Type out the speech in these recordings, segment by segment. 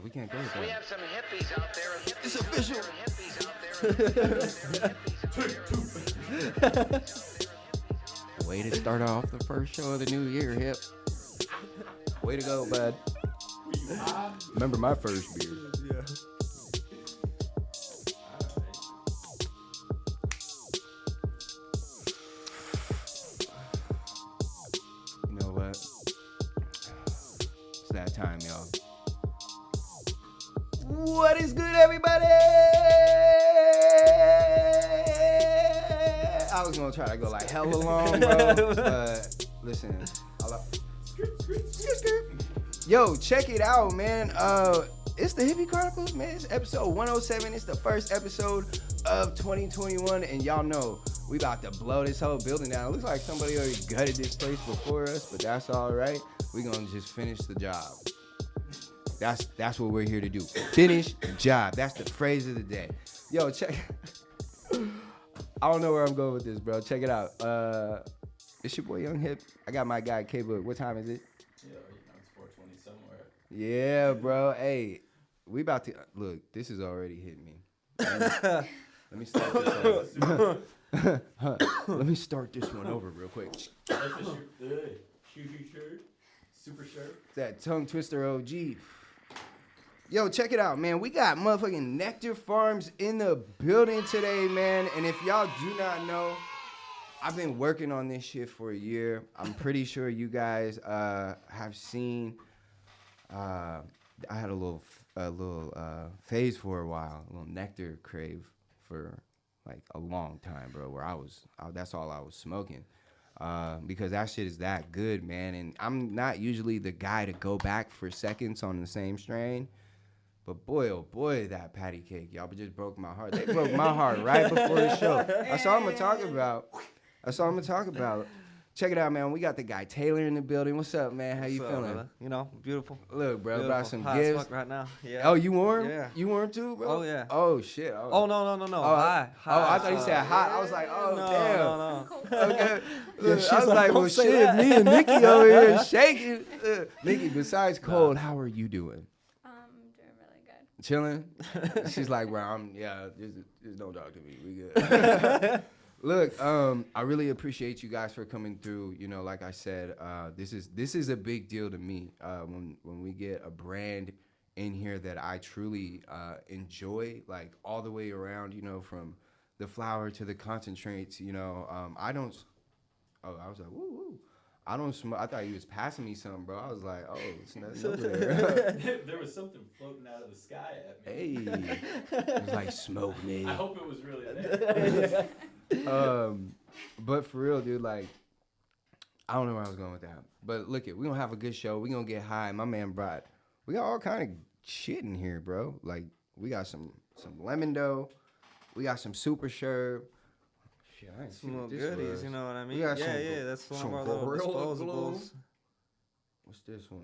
We can't go with that. We have some hippies out there. It's official. Way to start off the first show of the new year, Hip. Way to go, bud. Remember my first beer. Yeah. You know what? It's that time, y'all. What is good, everybody? I was gonna try to go like hella long, bro. But listen, yo, check it out, man. It's the Hippy Chronicles, man. It's episode 107. It's the first episode of 2021, and y'all know we about to blow this whole building down. It looks like somebody already gutted this place before us, but that's all right. We gonna just finish the job. That's what we're here to do. Finish the job. That's the phrase of the day. Yo, check. I don't know where I'm going with this, bro. Check it out. It's your boy Young Hip. I got my guy K-Book. What time is it? Yeah, it's 4:20 somewhere. Yeah, bro. Hey, we about to look. This is already hitting me. Let me start this over. Let me start this one over real quick. That's a shirt. Super shirt. That tongue twister OG. Yo, check it out, man. We got motherfucking Nectar Farms in the building today, man. And if y'all do not know, I've been working on this shit for a year. I'm pretty sure you guys have seen. I had a little phase for a while, a little nectar crave for like a long time, bro. Where that's all I was smoking. Because that shit is that good, man. And I'm not usually the guy to go back for seconds on the same strain. But boy, oh boy, that patty cake, y'all just broke my heart. They broke my heart right before the show. That's all I'm going to talk about. Check it out, man. We got the guy Taylor in the building. What's up, man? How you feeling? Brother? You know, beautiful. Look, bro, Beautiful. brought some Hot as gifts. fuck right now. Yeah. Oh, you warm? Yeah. You warm too, bro? Oh, yeah. Oh, shit. Oh, no. Hi. I thought you said hot. I was like, oh, No. okay. Yeah, I was like, well, say shit, that. me and Nikki over here shaking. Nikki, besides cold, how are you doing? Doing really good. Chilling? She's like, bro, just don't talk to me. We good. Look, I really appreciate you guys for coming through. You know, like I said, this is a big deal to me. When we get a brand in here that I truly enjoy, like all the way around, you know, from the flower to the concentrates, you know, I was like, woo. I don't smoke. I thought he was passing me something, bro. I was like, oh, it's nothing over there. There was something floating out of the sky at me. Hey, it was like smoke me. I hope it was really there. But for real, dude, like, I don't know where I was going with that. But look it, we gonna have a good show. We gonna get high. My man we got all kind of shit in here, bro. Like, we got some lemon dough. We got some super sherb. Shit, I ain't Some little seen what this goodies, was. you know what I mean? We got That's one some of our little Gorilla Glue. disposables. What's this one?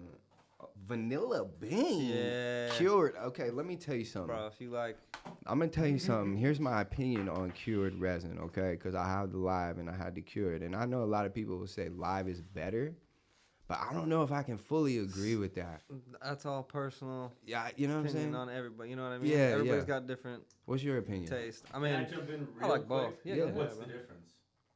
Vanilla bean. Yeah. Cured. Okay, let me tell you something. Bro, if you like. I'm going to tell you something. Here's my opinion on cured resin, okay? Because I have the live and I had the cured. And I know a lot of people will say live is better, but I don't know if I can fully agree with that. That's all personal. Yeah, you know what I'm Opinion saying? on everybody. You know what I mean? Yeah, Everybody's yeah. got different What's your opinion? taste. I Can mean, I jump in I real like both. quick? Yeah, Yeah. go ahead, What's the bro. difference?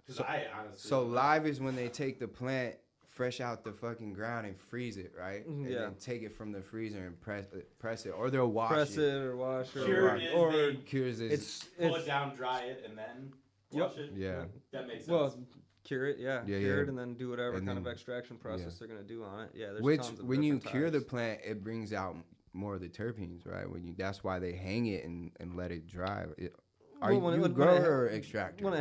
Because I honestly. So live is when they take the plant fresh out the fucking ground and freeze it, right? And Yeah. then take it from the freezer and press it. Or they'll wash Press it. it or wash it. Cured is or they Cures is. pull it down, dry it, and then wash it. Yeah. That makes sense. Well, cure it, yeah. Yeah, Cure it yeah. and then do whatever And kind of then- extraction process yeah. they're going to do on it. Yeah, there's Which, tons of when you different cure the types. plant, it brings out more of the terpenes, right? That's why they hang it and let it dry. Are Well, you when it- a when it- grower or extractor? When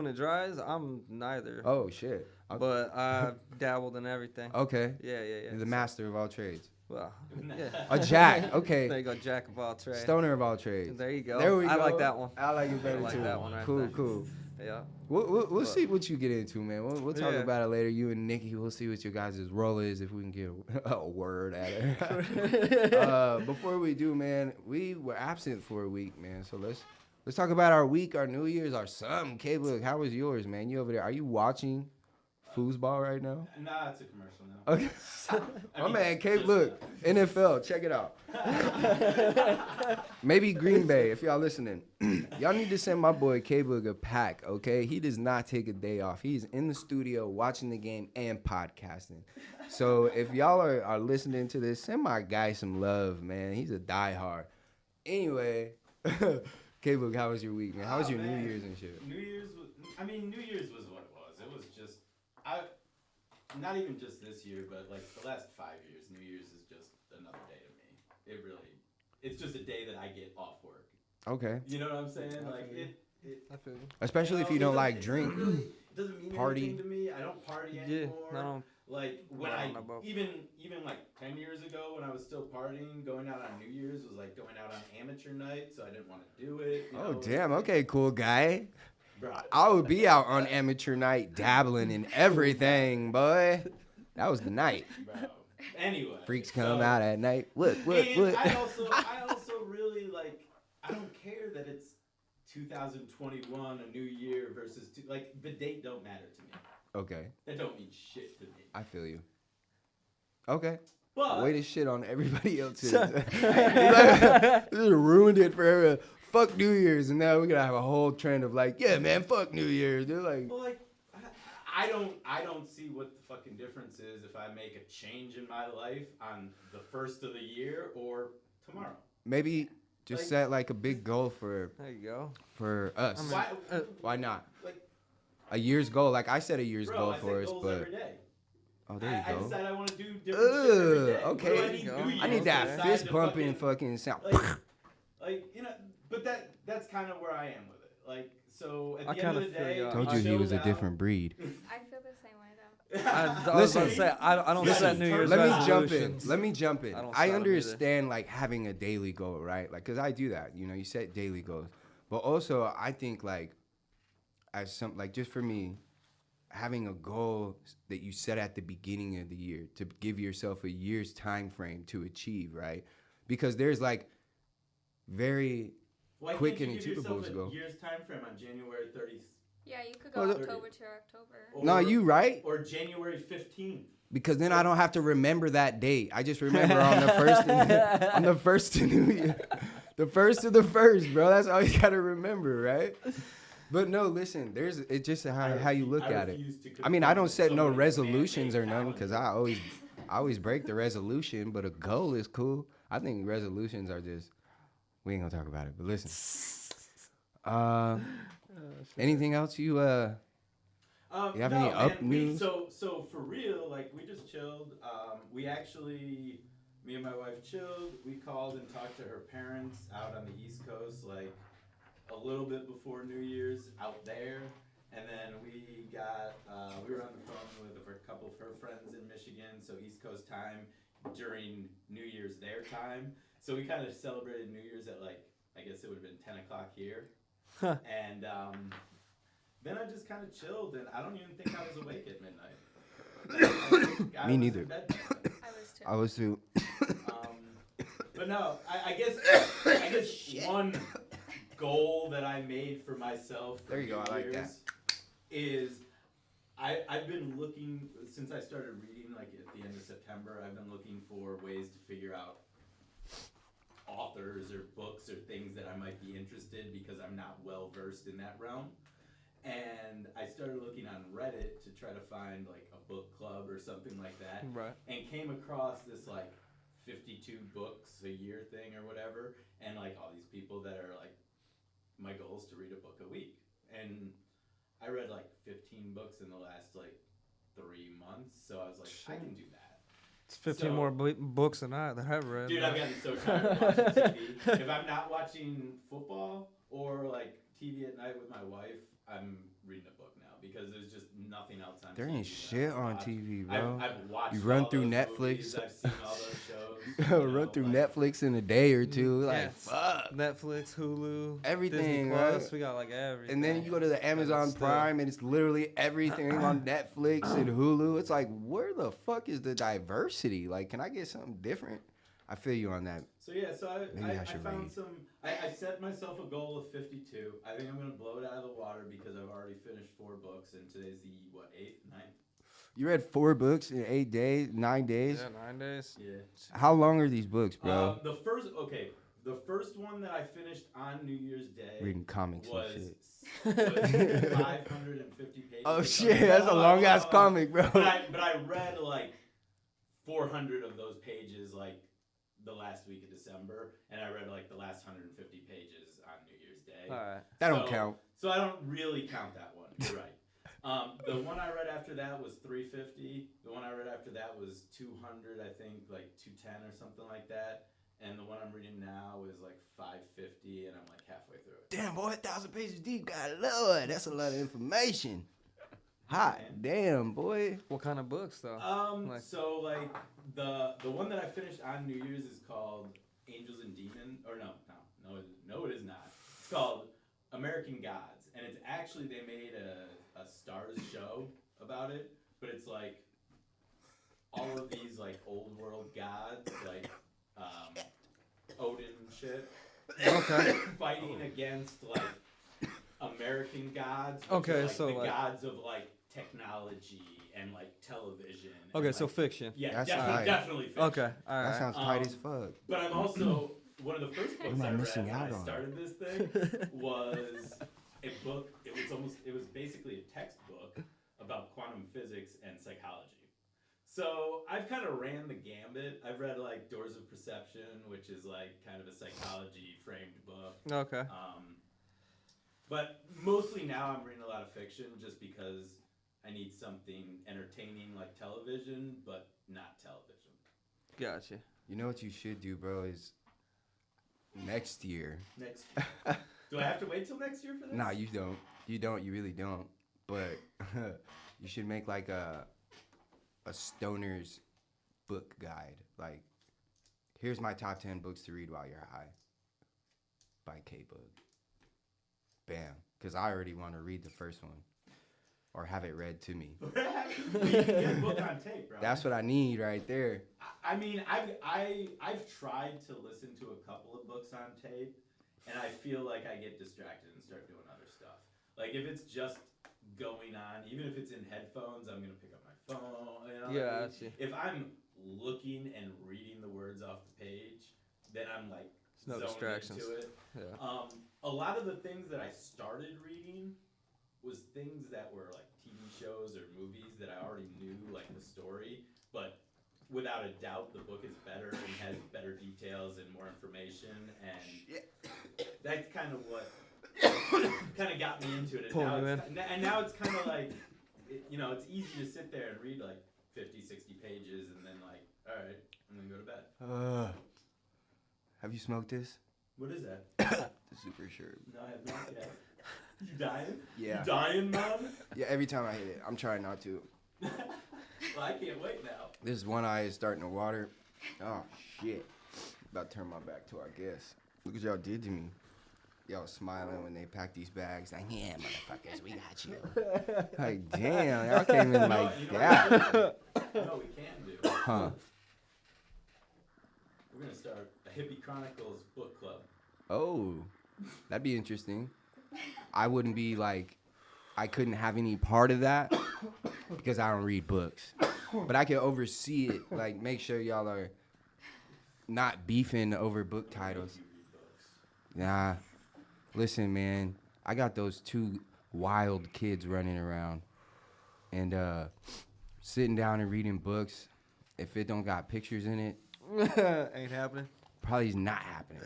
it dries, I'm neither. Oh, shit. But I've dabbled in everything. Okay. Yeah. You're the master of all trades. Well, yeah. A jack. There Okay. you go, jack of all trades. Stoner of all trades. There you go. There we go. I like that one. I like it better I like too. that one right cool, there. cool. Yeah. We'll see what you get into, man. We'll talk Yeah. about it later. You and Nikki, we'll see what your guys' role is if we can get a word at her. Before we do, man, we were absent for a week, man. So let's talk about our week, our New Year's, our something. K-Book, how was yours, man? You over there? Are you watching foosball right now? Nah, it's a commercial now. Okay. I My mean, man, Kate, just, look, NFL, check it out. Maybe Green Bay, if y'all listening. Y'all need to send my boy K-Boog a pack, okay? He does not take a day off. He's in the studio watching the game and podcasting. So if y'all are listening to this, send my guy some love, man. He's a diehard. Anyway, K-Boog, how was your week, man? How was your New Year's and shit? New Year's was what it was. It was just, not even just this year, but like the last 5 years, New Year's is just another day to me. It's just a day that I get off work. Okay. You know what I'm saying? I Like feel I feel you. Especially if you don't like drink. It doesn't mean Party. anything to me. I don't party Yeah, anymore. no, Like when I I don't know about- even like 10 years ago when I was still partying, going out on New Year's was like going out on amateur night, so I didn't want to do it. You Oh, know? damn. Okay, cool guy. Bro, I would be out on amateur night dabbling in everything, boy. That was the night. bro. Anyway, Freaks come so- out at night. What? And I also really like. I don't care that it's 2021, a new year versus like the date don't matter to me. Okay, That don't mean shit to me. I feel you. Okay, But way to shit on everybody else's. This ruined it for everyone. Fuck New Year's, and now we're gonna have a whole trend of like, yeah, man, fuck New Year's. They're like, well, like I don't see what the fucking difference is if I make a change in my life on the first of the year or tomorrow. maybe just Like- set like a big goal for There you go. us. I mean, Why? Why not? Like, A year's goal. Like I set a year's bro, goal I for set us, goals but every day. oh, there you I go. decide I want to do different shit every day. Okay. What do I There need you go. New Year's I need that besides fist to pumping fucking sound. like you know, but that's kind of where I am with it. Like, so at I the end of kinda the feel day, ya. Told I you he was a chilled different breed. I feel the same way out. though. I was Listen. gonna say I don't Listen, set New Year's Let me jump in. resolutions. Let me jump in. I don't I set 'em either. understand like having a daily goal, right? Like, cause I do that. You know, you set daily goals, but also I think like, as some like just for me, having a goal that you set at the beginning of the year to give yourself a year's time frame to achieve, right? Because there's like very Why quick can't and you give achievable yourself goal. a year's time frame on January 30th Yeah, you could go Well, October to October. No, you right. or January 15th? Because then I don't have to remember that date. I just remember on the first on the first of New Year. The first of the first, bro. That's all you gotta remember, right? But no, listen, it's just how you look at it. I mean, I don't set no resolutions or none because I always break the resolution, but a goal is cool. I think resolutions are just we ain't gonna talk about it, but listen. Anything else you You have any up news? So for real, like we just chilled. We actually, me and my wife chilled. We called and talked to her parents out on the East Coast, like a little bit before New Year's out there. And then we were on the phone with a couple of her friends in Michigan, so East Coast time during New Year's their time. So we kind of celebrated New Year's at like, I guess it would have been 10 o'clock here. And then I just kind of chilled, and I don't even think I was awake at midnight. I Me was neither. in bed by then. I was too. I was too. But no, I guess one goal that I made for myself for There you go, New I like that. Year's is I've been looking since I started reading, like at the end of September. I've been looking for ways to figure out authors or books or things that I might be interested because I'm not well versed in that realm. And I started looking on Reddit to try to find like a book club or something like that. Right. And came across this like 52 books a year thing or whatever. And like all these people that are like, my goal is to read a book a week. And I read like 15 books in the last like 3 months. So I was like, I can do that. It's 15 So- more books than I've read. Dude, man. I've gotten so tired of watching TV. If I'm not watching football or like TV at night with my wife, I'm reading a book now because there's just nothing else on There TV. ain't that shit I on watch. TV, bro. I've watched You run all through those Netflix. movies, I've seen all those shows. you Run know, through like- Netflix in a day or two. Like, Yes. fuck. Netflix, Hulu, Everything, Disney Plus. right? We got like everything. And then you go to the Amazon still- Prime and it's literally everything on Netflix and Hulu. It's like, where the fuck is the diversity? Like, can I get something different? I feel you on that. So yeah, so Maybe I I should found read. some. I set myself a goal of 52. I think I'm gonna blow it out of the water because I've already finished 4 books and today's the 8th, 9th. You read 4 books in 8 days, 9 days. Yeah, 9 days. Yeah. How long are these books, bro? The first one that I finished on New Year's Day Reading comics was, and shit. was 550 pages. Oh or shit, something. that's a Hold on, long hold on, ass hold on. comic, bro. But I read like 400 of those pages like the last week of December, and I read like the last 150 pages on New Year's Day. All right. That don't count. So I don't really count that one. You're right. The one I read after that was 350. The one I read after that was 200, I think, like 210 or something like that. And the one I'm reading now is like 550, and I'm like halfway through it. Damn, boy, 1,000 pages deep. God Lord, that's a lot of information. Hot damn, boy. What kind of books though? Like- So like the one that I finished on New Year's is called Angels and Demons, or no, it is not. It's called American Gods, and it's actually they made a Stars show about it, but it's like all of these like old world gods, like Odin shit, Okay. fighting against like American gods. Which Okay, are, like, so, the like- gods of like technology and like television. Okay, and, so like, fiction. yeah, That's definitely, tight. definitely fiction. Okay. All That right. sounds tight as fuck. But I'm also one of the first books am I I read missing when out I on? started this thing was a book. It was basically a textbook about quantum physics and psychology. So I've kind of ran the gambit. I've read like Doors of Perception, which is like kind of a psychology framed book. Okay. But mostly now I'm reading a lot of fiction just because I need something entertaining like television, but not television. Gotcha. You know what you should do, bro, is next year. Next, do I have to wait till next year for this? Nah, you don't. You don't. You really don't. But you should make like a stoner's book guide. Like, here's my top 10 books to read while you're high. By K-Book. Bam. Because I already want to read the first one. Or have it read to me. You can get a book on tape, bro. That's what I need right there. I mean, I've tried to listen to a couple of books on tape, and I feel like I get distracted and start doing other stuff. Like if it's just going on, even if it's in headphones, I'm gonna pick up my phone. You know, Yeah, like, I see. if I'm looking and reading the words off the page, then I'm like No zoning distractions. into it. Yeah. A lot of the things that I started reading was things that were like TV shows or movies that I already knew like the story, but without a doubt the book is better and has better details and more information, and that's kind of what kind of got me into it. And now it's kind of like, it's easy to sit there and read like 50, 60 pages and then like, all right, I'm gonna go to bed. Have you smoked this? What is that? The super sure. No, I have not yet. You dying? Yeah. You dying, Mom? Yeah, every time I hit it. I'm trying not to. Well, I can't wait now. This one eye is starting to water. Oh, shit. About to turn my back to our guests. Look what y'all did to me. Y'all smiling when they packed these bags. Like, yeah, motherfuckers, we got you. Like, damn, y'all came in like You know that. what we can do? Huh. We're going to start a Hippy Chronicles book club. Oh, that'd be interesting. I wouldn't be like, I couldn't have any part of that because I don't read books. But I can oversee it, like make sure y'all are not beefing over book titles. You read books. Nah, listen, man, I got those 2 wild kids running around and sitting down and reading books. If it don't got pictures in it, Ain't happening. probably is not happening.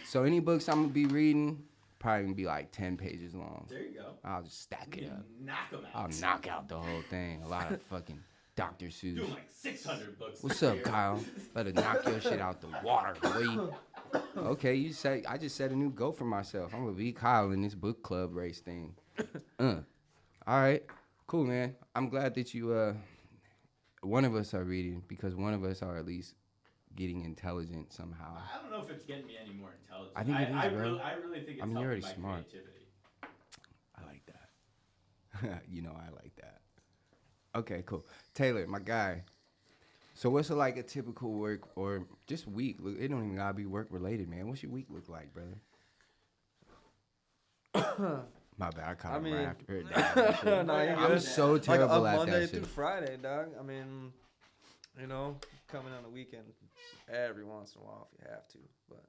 So any books I'm gonna be reading, probably gonna be like 10 pages long. There you go. I'll just stack You it up. can knock them out. I'll knock out the whole thing. A lot of fucking Dr. Seuss. Doing like 600 books. What's this up, year. Kyle? Better knock your shit out the water, boy. Okay, I just set a new goal for myself. I'm gonna beat Kyle in this book club race thing. All right, cool, man. I'm glad that you one of us are reading because one of us are at least getting intelligent somehow. I don't know if it's getting me any more intelligent. I think it is, bro. I really think it's I mean, you're helping already my smart. creativity. I like that. You know I like that. Okay, cool. Taylor, my guy. So what's like a typical work or just week? Look, it don't even gotta be work related, man. What's your week look like, brother? My bad. I caught I him right mean- after her dad. No, you I'm good. so Like terrible a at Monday that through shit. Friday, dog. I mean, coming on the weekend every once in a while if you have to, but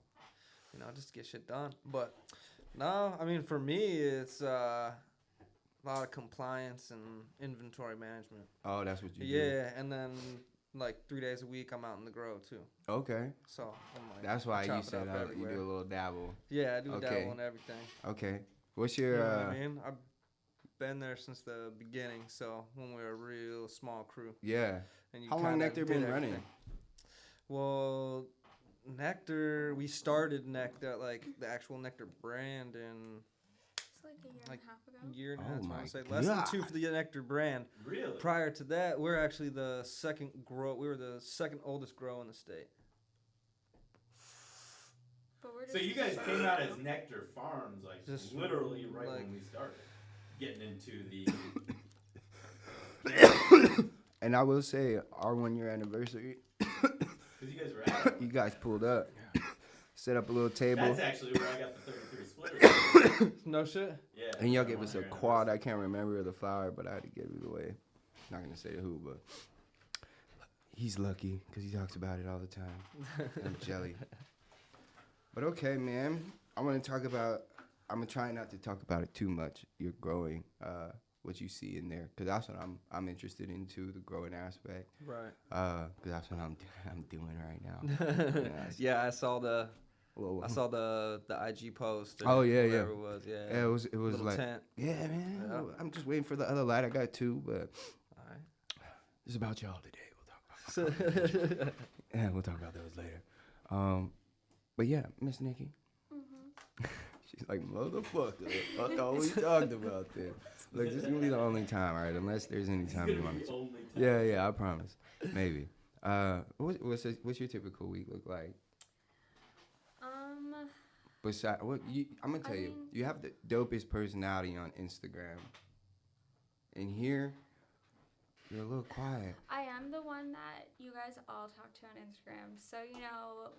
just to get shit done. But no, I mean for me it's a lot of compliance and inventory management. Oh, that's what you do. Yeah, and then like 3 days a week I'm out in the grow too. Okay. So I'm like, That's why chop you it said up you everywhere. do a little dabble. Yeah, I do Okay. dabble in everything. Okay. What's You your know what I mean? I've been there since the beginning. So when we were a real small crew. yeah. And you How long kinda Nectar did been everything. running? Well, Nectar, we started Nectar, like the actual Nectar brand in It's like a year Like, and a half ago. a year and a Oh half. I my want to say less than 2 God. for the Nectar brand. Really? Prior to that, we're actually the second grow. We were the second oldest grow in the state. But we're just So you guys came out as Nectar Farms, like Just literally right like- when we started getting into the. And I will say, our 1 year anniversary, Because you guys were at. you guys pulled up, set up a little table, That's actually where I got the 33 splitter. No shit. Yeah. and y'all our gave us a 1 year quad. I can't remember the flower, but I had to give it away. Not gonna say who, but he's lucky because he talks about it all the time. I'm jelly. But okay, man. I'm gonna talk about. I'm gonna try not to talk about it too much. You're growing, what you see in there, because that's what I'm interested in too, the growing aspect. Right. Because that's what I'm doing right now. Yeah, I saw the Well, IG post. Or Oh, yeah, yeah. whatever it was. Yeah. yeah, it was Little like, tent. yeah, man. Yeah. I'm just waiting for the other light. I got two, but All right. it's about y'all today. We'll talk about. Yeah, we'll talk about those later. But yeah, Miss Nikki. Mm-hmm. She's like, motherfucker. I thought we talked about this. Look, this is gonna be the only time, all right? Unless there's any This is time gonna you be want the to. only time. Yeah, I promise. Maybe. What's your typical week look like? Besides, I'm gonna tell you, mean- you have the dopest personality on Instagram. And here, you're a little quiet. I am the one that you guys all talk to on Instagram. So,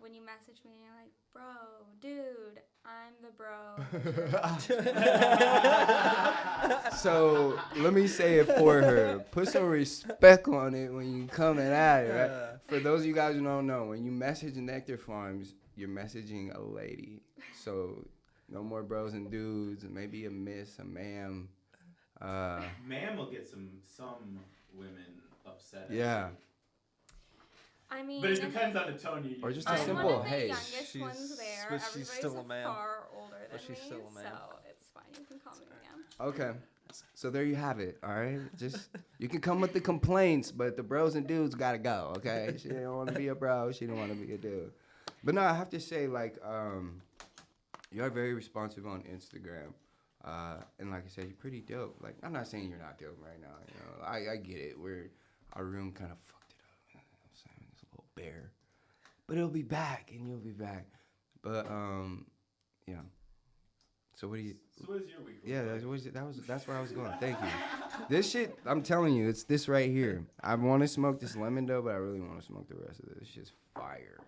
when you message me and you're like, bro, dude, I'm the bro. So let me say it for her. Put some respect on it when you coming at it, right? For those of you guys who don't know, when you message Nectar Farms, you're messaging a lady. So no more bros and dudes, maybe a miss, a ma'am. Ma'am will get some women upset. at Yeah. you. I mean, But it depends on the tone you use. Or just a I'm simple, one of the hey, youngest she's- ones there. but she's Everybody's still a ma'am. far older than But she's me, still a ma'am. so it's fine. You can call me ma'am. Okay. So there you have it, all right? Just, you can come with the complaints, but the bros and dudes gotta go, okay? She didn't want to be a bro. She didn't want to be a dude. But no, I have to say, like, you're very responsive on Instagram. And like I said, you're pretty dope. Like, I'm not saying you're not dope right now. I get it. Our room kind of fucked it up. You know what I'm saying? It's a little bare. But it'll be back, and you'll be back. But, yeah. So what do you... So what is your week? Yeah, like? that's where I was going. Thank you. This shit, I'm telling you, it's this right here. I want to smoke this lemon though, but I really want to smoke the rest of this. It's just fire.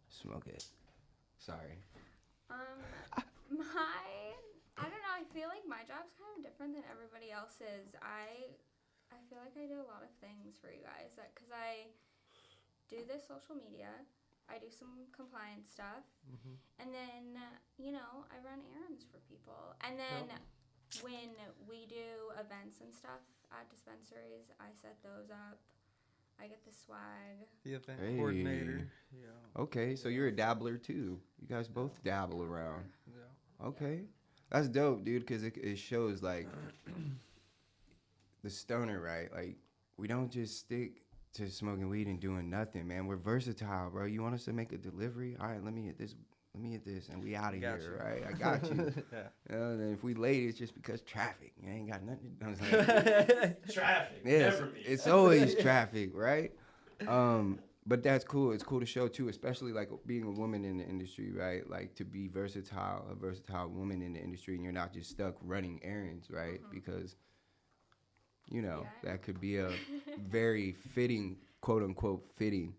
Smoke it. Sorry. I don't know. I feel like my job's kind of different than everybody else's. I feel like I do a lot of things for you guys because I do the social media. I do some compliance stuff, and then I run errands for people. And then when we do events and stuff at dispensaries, I set those up. I get the swag. The event Hey. coordinator. Yeah. Okay, so you're a dabbler too. You guys both dabble around. Yeah. Okay, that's dope, dude. Because it shows like the stoner, right? Like we don't just stick to smoking weed and doing nothing, man. We're versatile, bro. You want us to make a delivery? All right, let me hit this, and we out of Got here, you. right? I got you. Yeah. And if we late, it's just because traffic. You ain't got nothing. You know what I'm saying? Traffic. Yes, Never be. it's always traffic, right? But that's cool. It's cool to show too, especially like being a woman in the industry, right? Like to be versatile, a versatile woman in the industry, and you're not just stuck running errands, right? Because Yeah. that could be a very fitting, quote unquote, fitting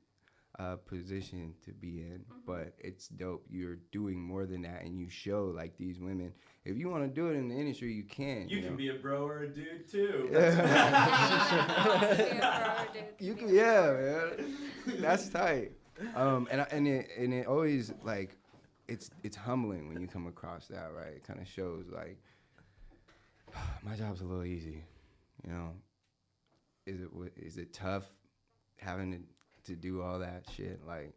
position to be in, but it's dope. You're doing more than that, and you show like these women. If you want to do it in the industry, you can. You can be a bro or a dude too. You can, yeah, man. That's tight. And it always like, it's humbling when you come across that, right? It kind of shows like, my job's a little easy, you know. Is it tough having to do all that shit? Like,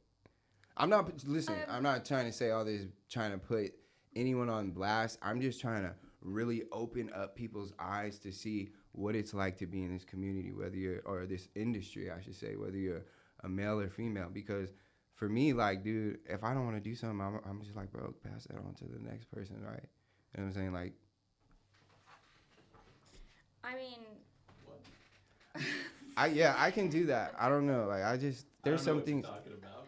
I'm not trying to say all this, trying to put anyone on blast. I'm just trying to really open up people's eyes to see what it's like to be in this community, or this industry, I should say, whether you're a male or female. Because for me, like, dude, if I don't want to do something, I'm just like, bro, pass that on to the next person, right? You know what I'm saying? Like, I mean, I can do that. I don't know. Like, there's some things. Talking about.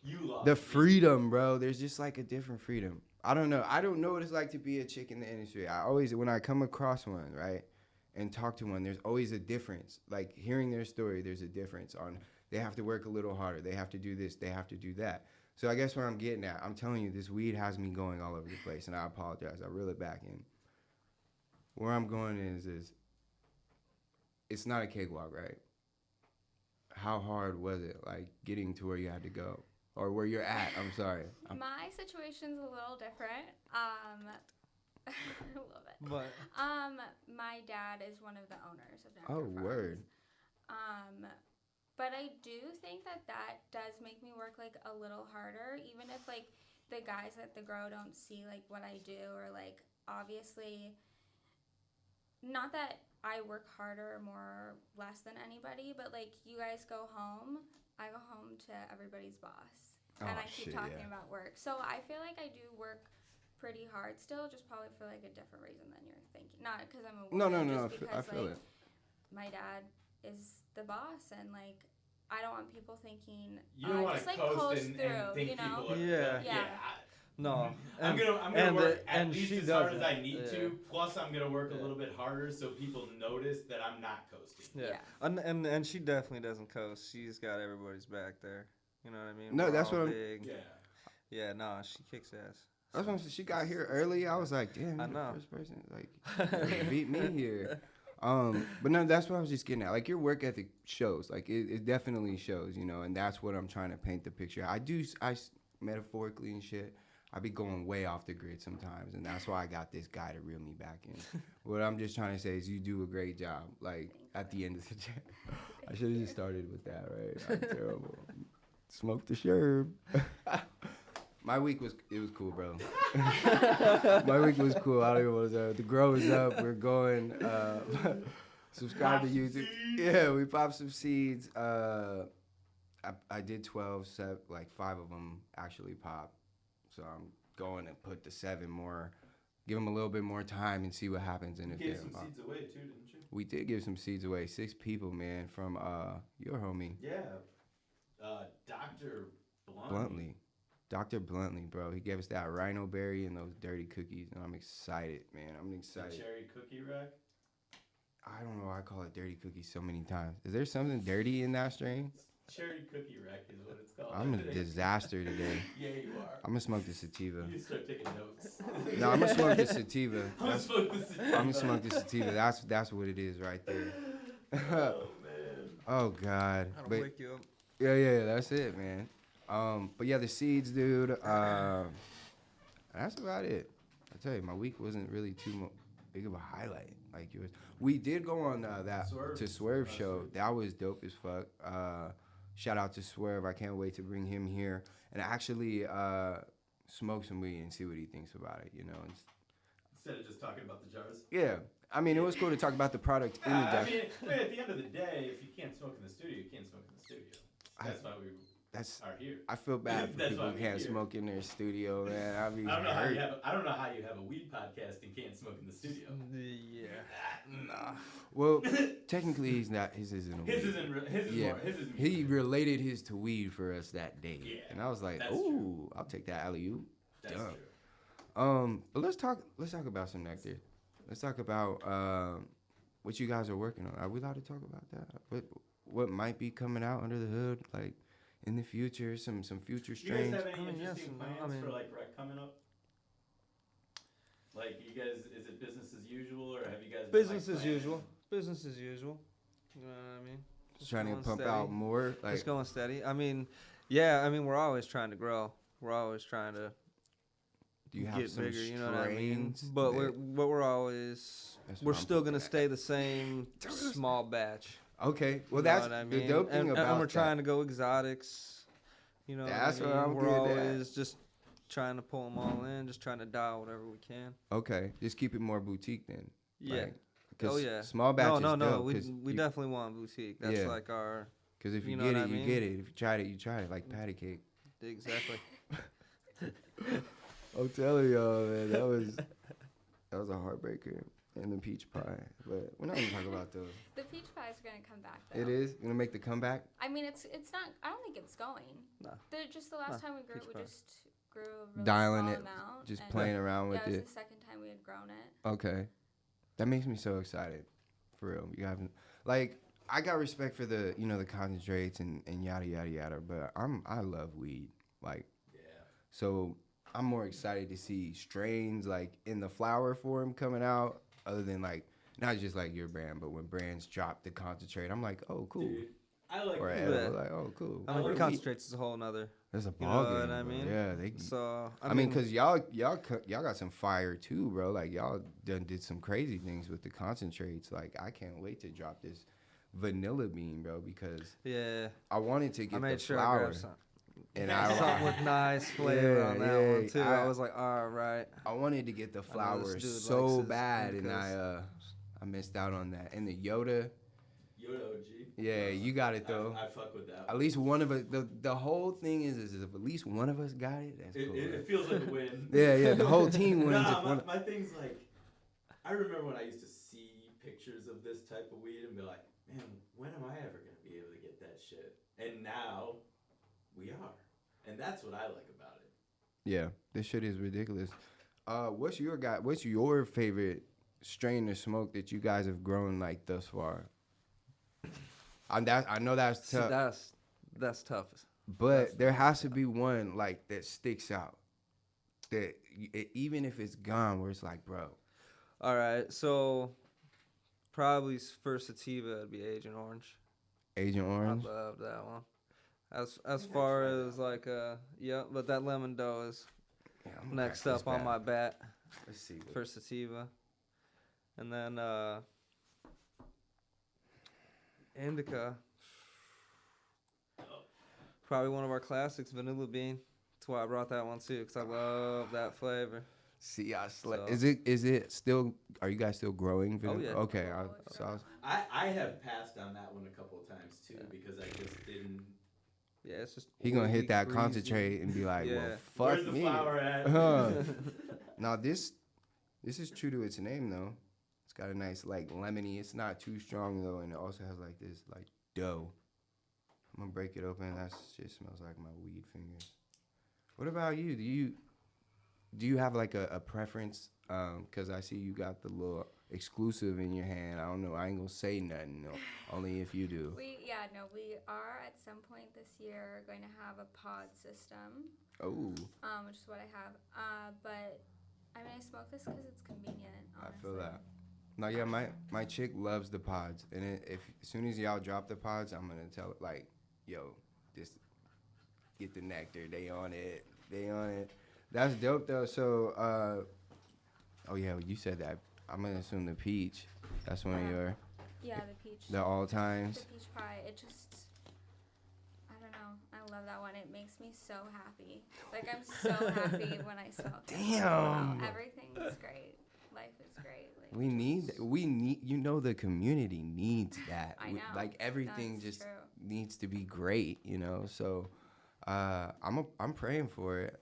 You lost The me. freedom, bro. There's just like a different freedom. I don't know. I don't know what it's like to be a chick in the industry. When I come across one, right, and talk to one, there's always a difference. Like, hearing their story, there's a difference on they have to work a little harder. They have to do this. They have to do that. So I guess where I'm getting at, I'm telling you, this weed has me going all over the place, and I apologize. I reel it back in. Where I'm going is it's not a cakewalk, right? How hard was it, like, getting to where you had to go? Or where you're at, I'm sorry. my situation's a little different. A little bit. But My dad is one of the owners of Nectar Oh, Farms. word. But I do think that does make me work like a little harder, even if like the guys at the grow don't see like what I do, or like obviously not that I work harder or more or less than anybody, but like you guys go home, I go home to everybody's boss. And Oh, I keep shit, talking yeah. about work. So I feel like I do work pretty hard still, just probably for like a different reason than you're thinking. Not because I'm a woman, No. just I because feel like it. my dad is the boss, and like I don't want people thinking You don't want just to like coast and through, think you know? people are. Yeah. no. I'm gonna work and at least she as hard as doesn't. I need Yeah. to. Plus, I'm gonna work a Yeah. little bit harder so people notice that I'm not coasting. Yeah. Yeah. And she definitely doesn't coast. She's got everybody's back there. You know what I mean? No, We're that's all what I'm- big. Yeah. Yeah, no, she kicks ass. That's what she got here early. I was like, damn, I you're the know. first person like beat me here. But no, that's what I was just getting at. Like, your work ethic shows. Like, it definitely shows, you know, and that's what I'm trying to paint the picture. I metaphorically and shit, I be going way off the grid sometimes, and that's why I got this guy to reel me back in. What I'm just trying to say is you do a great job. Like, at the end of the day, I should have just started with that, right? I'm terrible. Smoke the sherb. My week was cool, bro. My week was cool. I don't even want to say. The grow is up. We're going. Subscribe to YouTube. Yeah, we popped some seeds. I did 12, like 5 of them actually popped. So I'm going to put the 7 more, give them a little bit more time and see what happens. And You if gave they some pop. seeds away too, didn't you? We did give some seeds away. 6 people, man, from your homie Yeah. Dr. Bluntly. Dr. Bluntly, bro. He gave us that rhino berry and those dirty cookies, and I'm excited, man. I'm The excited. cherry cookie rack. I don't know why I call it dirty cookies so many times. Is there something dirty in that strain? Cherry cookie rack is what it's called. I'm a disaster today. Yeah, you are. I'm gonna smoke the sativa. You start taking notes. No, I'm gonna smoke the sativa. I'm gonna smoke this. I'm gonna smoke the sativa. That's what it is right there. Oh man. Oh God. I'll But wake you up. yeah, that's it, man. But yeah, the seeds, dude. That's about it. I tell you, my week wasn't really too big of a highlight like yours. We did go on that Swerve show. That was dope as fuck. Shout out to Swerve. I can't wait to bring him here and actually smoke some weed and see what he thinks about it. You know. Instead of just talking about the jars. Yeah. I mean, it was cool to talk about the product in the I jar. mean, at the end of the day, if you can't smoke in the studio, you can't smoke in the studio. That's why we are here. I feel bad for That's people why who we're can't here. smoke in their studio, man. I mean, I don't know how you have a weed podcast and can't smoke in the studio. Yeah. Nah. Well, technically, he's not. His isn't a weed. His is Yeah. more. His is He related his to weed for us that day, Yeah, and I was like, that's "Ooh, true. I'll take that alley-oop." That's Dumb. true. But let's talk about some Nectar. Let's talk about what you guys are working on. Are we allowed to talk about that? What might be coming out under the hood? Like, in the future, some future Do you guys strains. have any I mean, yes interesting and no. plans I mean- for like rec coming up? Like you guys, is it business as usual, or have you guys been, Business like, as planning? usual. Business as usual. You know what I mean? Just trying to going pump steady. out more. Like, Just going steady. I mean, yeah. I mean, we're always trying to grow. We're always trying to do you have get some bigger. You know what I mean? strains But that- we're always That's we're what I'm still looking gonna at. stay the same small batch. Okay, well You know that's what I the mean? dope thing and, about and we're that. trying to go exotics. You know, That's what what I mean? I'm We're good at. always just trying to pull them all in, just trying to dial whatever we can. Okay, just keep it more boutique then. Yeah. Like, 'cause Oh yeah. Small batch No, is no. dope. We definitely want boutique. That's Yeah. like our Because if you, you know get what it, I you mean? get it. If you tried it, you tried it. Like patty cake. exactly. I'm telling y'all, man, that was a heartbreaker. And the peach pie, but we're not gonna talk about those. The peach pie is gonna come back though. It is gonna make the comeback. I mean, it's not. I don't think it's going. No. Just the last No, time we grew it, peach we pie. just grew a really Dialing small it, amount. Just and playing around Yeah, with it was it. the second time we had grown it. Okay, that makes me so excited, for real. You haven't like I got respect for the the concentrates and yada yada yada, but I love weed like Yeah. so. I'm more excited to see strains like in the flower form coming out, other than like not just like your brand, but when brands drop the concentrate, I'm like, oh cool. Dude, I like Or weed. edible, like oh cool. I mean, Or the we- concentrates is a whole nother. That's a You ball know game. what I bro. mean? Yeah, they. So I mean, cause y'all got some fire too, bro. Like y'all done did some crazy things with the concentrates. Like I can't wait to drop this vanilla bean, bro, because yeah, I wanted to I get made the sure I flower, grabbed some. and Something with nice flavor Yeah, on that yeah, one too. I was like, all right. I wanted to get the I know flower this dude so likes his bad, and Incas. I missed out on that. And the Yoda, Yoda OG. yeah, you got it though. I fuck with that. At least one of us. The whole thing is if at least one of us got it, that's It, cool. it feels like a win. Yeah, the whole team wins. Nah, if one, my thing's like, I remember when I used to see pictures of this type of weed and be like, man, when am I ever gonna be able to get that shit? And now, we are, and that's what I like about it. Yeah, this shit is ridiculous. What's your favorite strain of smoke that you guys have grown like thus far? I know that's See, tough, that's tough. but there has to be one like that sticks out. That even if it's gone, where it's like, bro, All right, so probably for sativa it'd be Agent Orange. Agent Orange. I love that one. As think I far tried that as like yeah, but that lemon dough is Yeah, I'm gonna next crack this up on back. my bat Let's see. for sativa, and then indica. Probably one of our classics, vanilla bean. That's why I brought that one too, because I love that flavor. See, I slept. So- Is it still? Are you guys still growing? Oh, yeah. Okay. Oh, it's growing. I have passed on that one a couple of times too because I just didn't. Yeah, it's just He gonna hit oily, that greasy. concentrate and be like, well, Yeah. fuck Where's the me. flower at? Huh. Now this is true to its name though. It's got a nice like lemony. It's not too strong though, and it also has like this like dough. I'm gonna break it open. That shit smells like my weed fingers. What about you? Do you have like a preference? Cause I see you got the little exclusive in your hand. I don't know. I ain't gonna say nothing. No. Only if you do. We are at some point this year going to have a pod system, Oh, which is what I have. But I mean, I smoke this because it's convenient. Honestly. I feel that. No, yeah, my chick loves the pods, and if as soon as y'all drop the pods, I'm gonna tell it like, yo, just get the nectar. They on it. That's dope though. So, oh yeah, you said that. I'm gonna assume the peach. That's one of your Yeah, the peach. the all times. The peach pie. It just, I don't know. I love that one. It makes me so happy. Like I'm so happy when I smoke. it. Damn. Wow, everything is great. Life is great. Like, We need the community needs that. I know. Like everything That's just true. needs to be great, So I'm praying for it.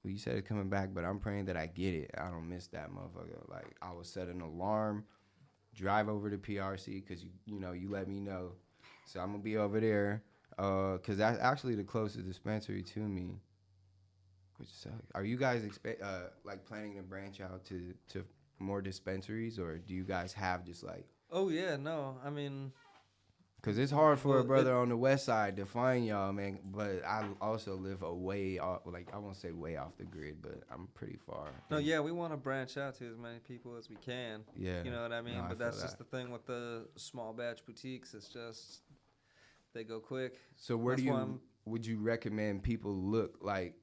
You said it coming back, but I'm praying that I get it. I don't miss that motherfucker. Like I will set an alarm, drive over to PRC because you let me know. So I'm gonna be over there because that's actually the closest dispensary to me. Which sucks. Are you guys like planning to branch out to more dispensaries, or do you guys have just like? Oh yeah, no. I mean, Cause it's hard for a brother on the west side to find y'all, man. But I also live a way off, like I won't say way off the grid, but I'm pretty far. No, yeah, we want to branch out to as many people as we can. Yeah. You know what I mean? No, I but feel that's just that. the thing with the small batch boutiques. It's just they go quick. So where That's do why you would you recommend people look like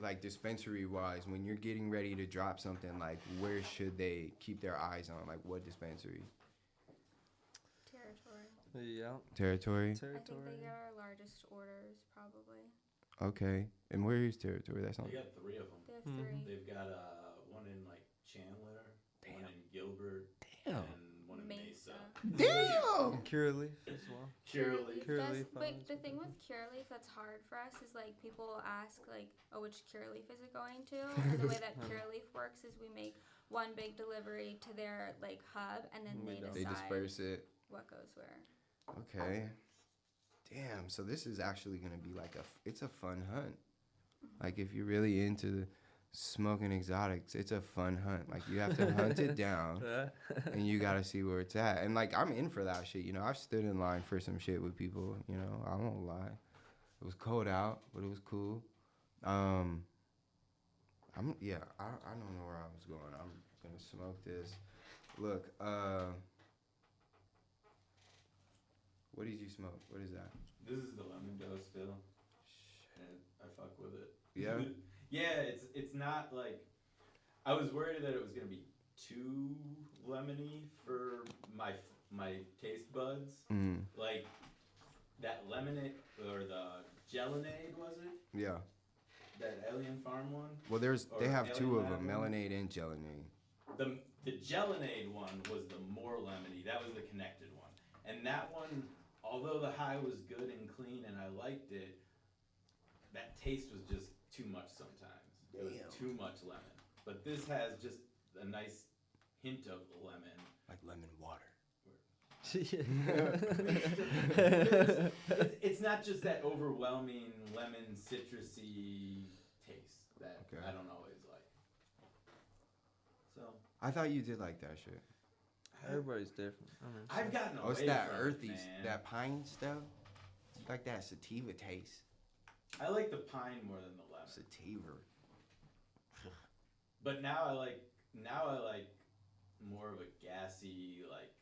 like dispensary wise when you're getting ready to drop something? Like where should they keep their eyes on? Like what dispensary? Territory. Yeah. Territory. I think they get our largest orders probably. Okay. And where is Territory? That's not. They got 3 of them. They have Mhm. 3. They've got one in like Chandler, one in Gilbert, Damn. and one in Mesa. Damn. Curaleaf as well. Curaleaf. Curaleaf, But the thing with Curaleaf that's hard for us is like people will ask like, oh, which Curaleaf is it going to? And the way that Curaleaf works is we make one big delivery to their like hub, and then We they don't. They decide disperse it. what goes where. Okay. Damn. So this is actually gonna be like it's a fun hunt. Like if you're really into smoking exotics, it's a fun hunt. Like you have to hunt it down, and you gotta see where it's at. And like I'm in for that shit. You know, I've stood in line for some shit with people. You know, I won't lie. It was cold out, but it was cool. I don't know where I was going. I'm gonna smoke this. Look, what did you smoke? What is that? This is the lemon dough still. And I fuck with it. Yeah? Yeah, it's not like I was worried that it was gonna be too lemony for my taste buds. Mm. Like that lemonade or the Gelinade, was it? Yeah. That Alien Farm one? Well, they Or have two of Alien them, Lab one? Melanade and Gelinade. The Gelinade one was the more lemony. That was the connected one. And that one, although the high was good and clean and I liked it, that taste was just too much sometimes. It was Damn. too much lemon. But this has just a nice hint of lemon. Like lemon water. It's not just that overwhelming lemon citrusy taste that Okay. I don't always like. So I thought you did like that shit. Everybody's different. I mean, I've gotten away Oh, it's that from earthy, it, man. that pine stuff. Like that sativa taste. I like the pine more than the lemon. Sativa. But now I like more of a gassy, like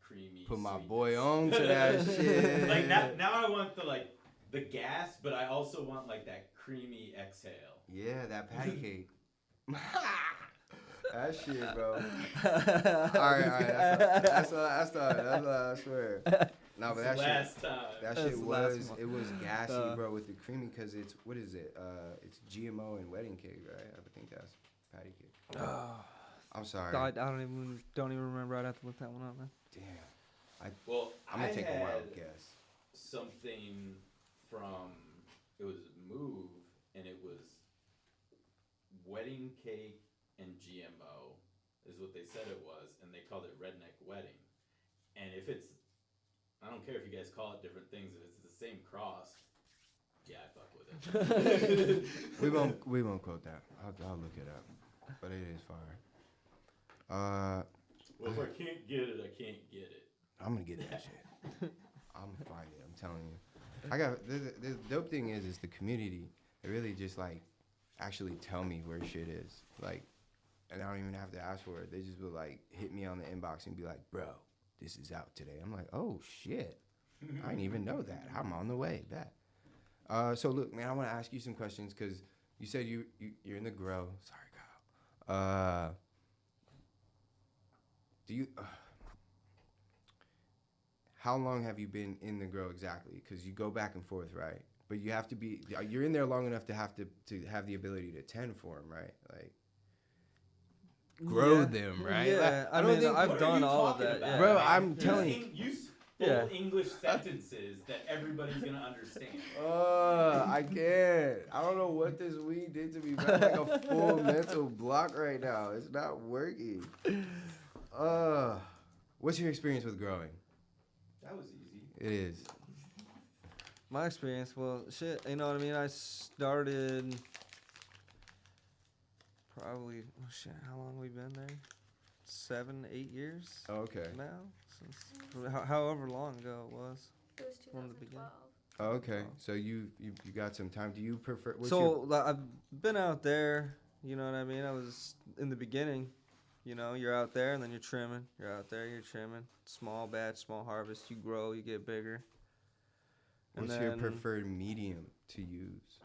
creamy. Put my sweetness. boy on to that shit. Like now I want the gas, but I also want like that creamy exhale. Yeah, that patty cake. That shit, bro. Alright. That's all I swear. No, but that Last shit. time. That That's shit the last was one. it was gassy, bro, with the creamy because it's what is it? It's GMO and wedding cake, right? I think that's patty cake. I'm sorry. I don't even remember. I'd have to look that one up, man. Damn. Well, I'm gonna take a wild had guess. something from it was Move, and it was wedding cake and GMO is what they said it was, and they called it Redneck Wedding. And if it's, I don't care if you guys call it different things, if it's the same cross, yeah, I fuck with it. We won't quote that. I'll look it up. But it is fire. Well, if I can't get it, I can't get it. I'm gonna get that shit. I'm gonna find it. I'm telling you. I got the dope thing is the community. They really just like actually tell me where shit is. Like, and I don't even have to ask for it. They just will like hit me on the inbox and be like, "Bro, this is out today." I'm like, "Oh shit, I didn't even know that. I'm on the way back." So look, man, I want to ask you some questions because you said you're in the grow. Sorry, Kyle. Do you? How long have you been in the grow exactly? Because you go back and forth, right? But you have to be. You're in there long enough to have the ability to tend for them, right? Like grow them, right? Yeah, Like, I mean, think- I've What are done you all of talking that. about, Yeah. Bro, man? I'm telling you. Use full Yeah. English sentences that everybody's gonna understand. I can't. I don't know what this weed did to me. But I'm like a full mental block right now. It's not working. What's your experience with growing? That was easy. It is. My experience, well, shit, you know what I mean? I started probably, how long we been there? 7, 8 years Okay. now. Since however long ago it was. It was From the beginning. 2012. Okay. So you got some time. Do you prefer? I've been out there. You know what I mean? I was in the beginning. You know, you're out there and then you're trimming. You're out there, you're trimming. Small batch, small harvest. You grow, you get bigger. What's your preferred medium to use?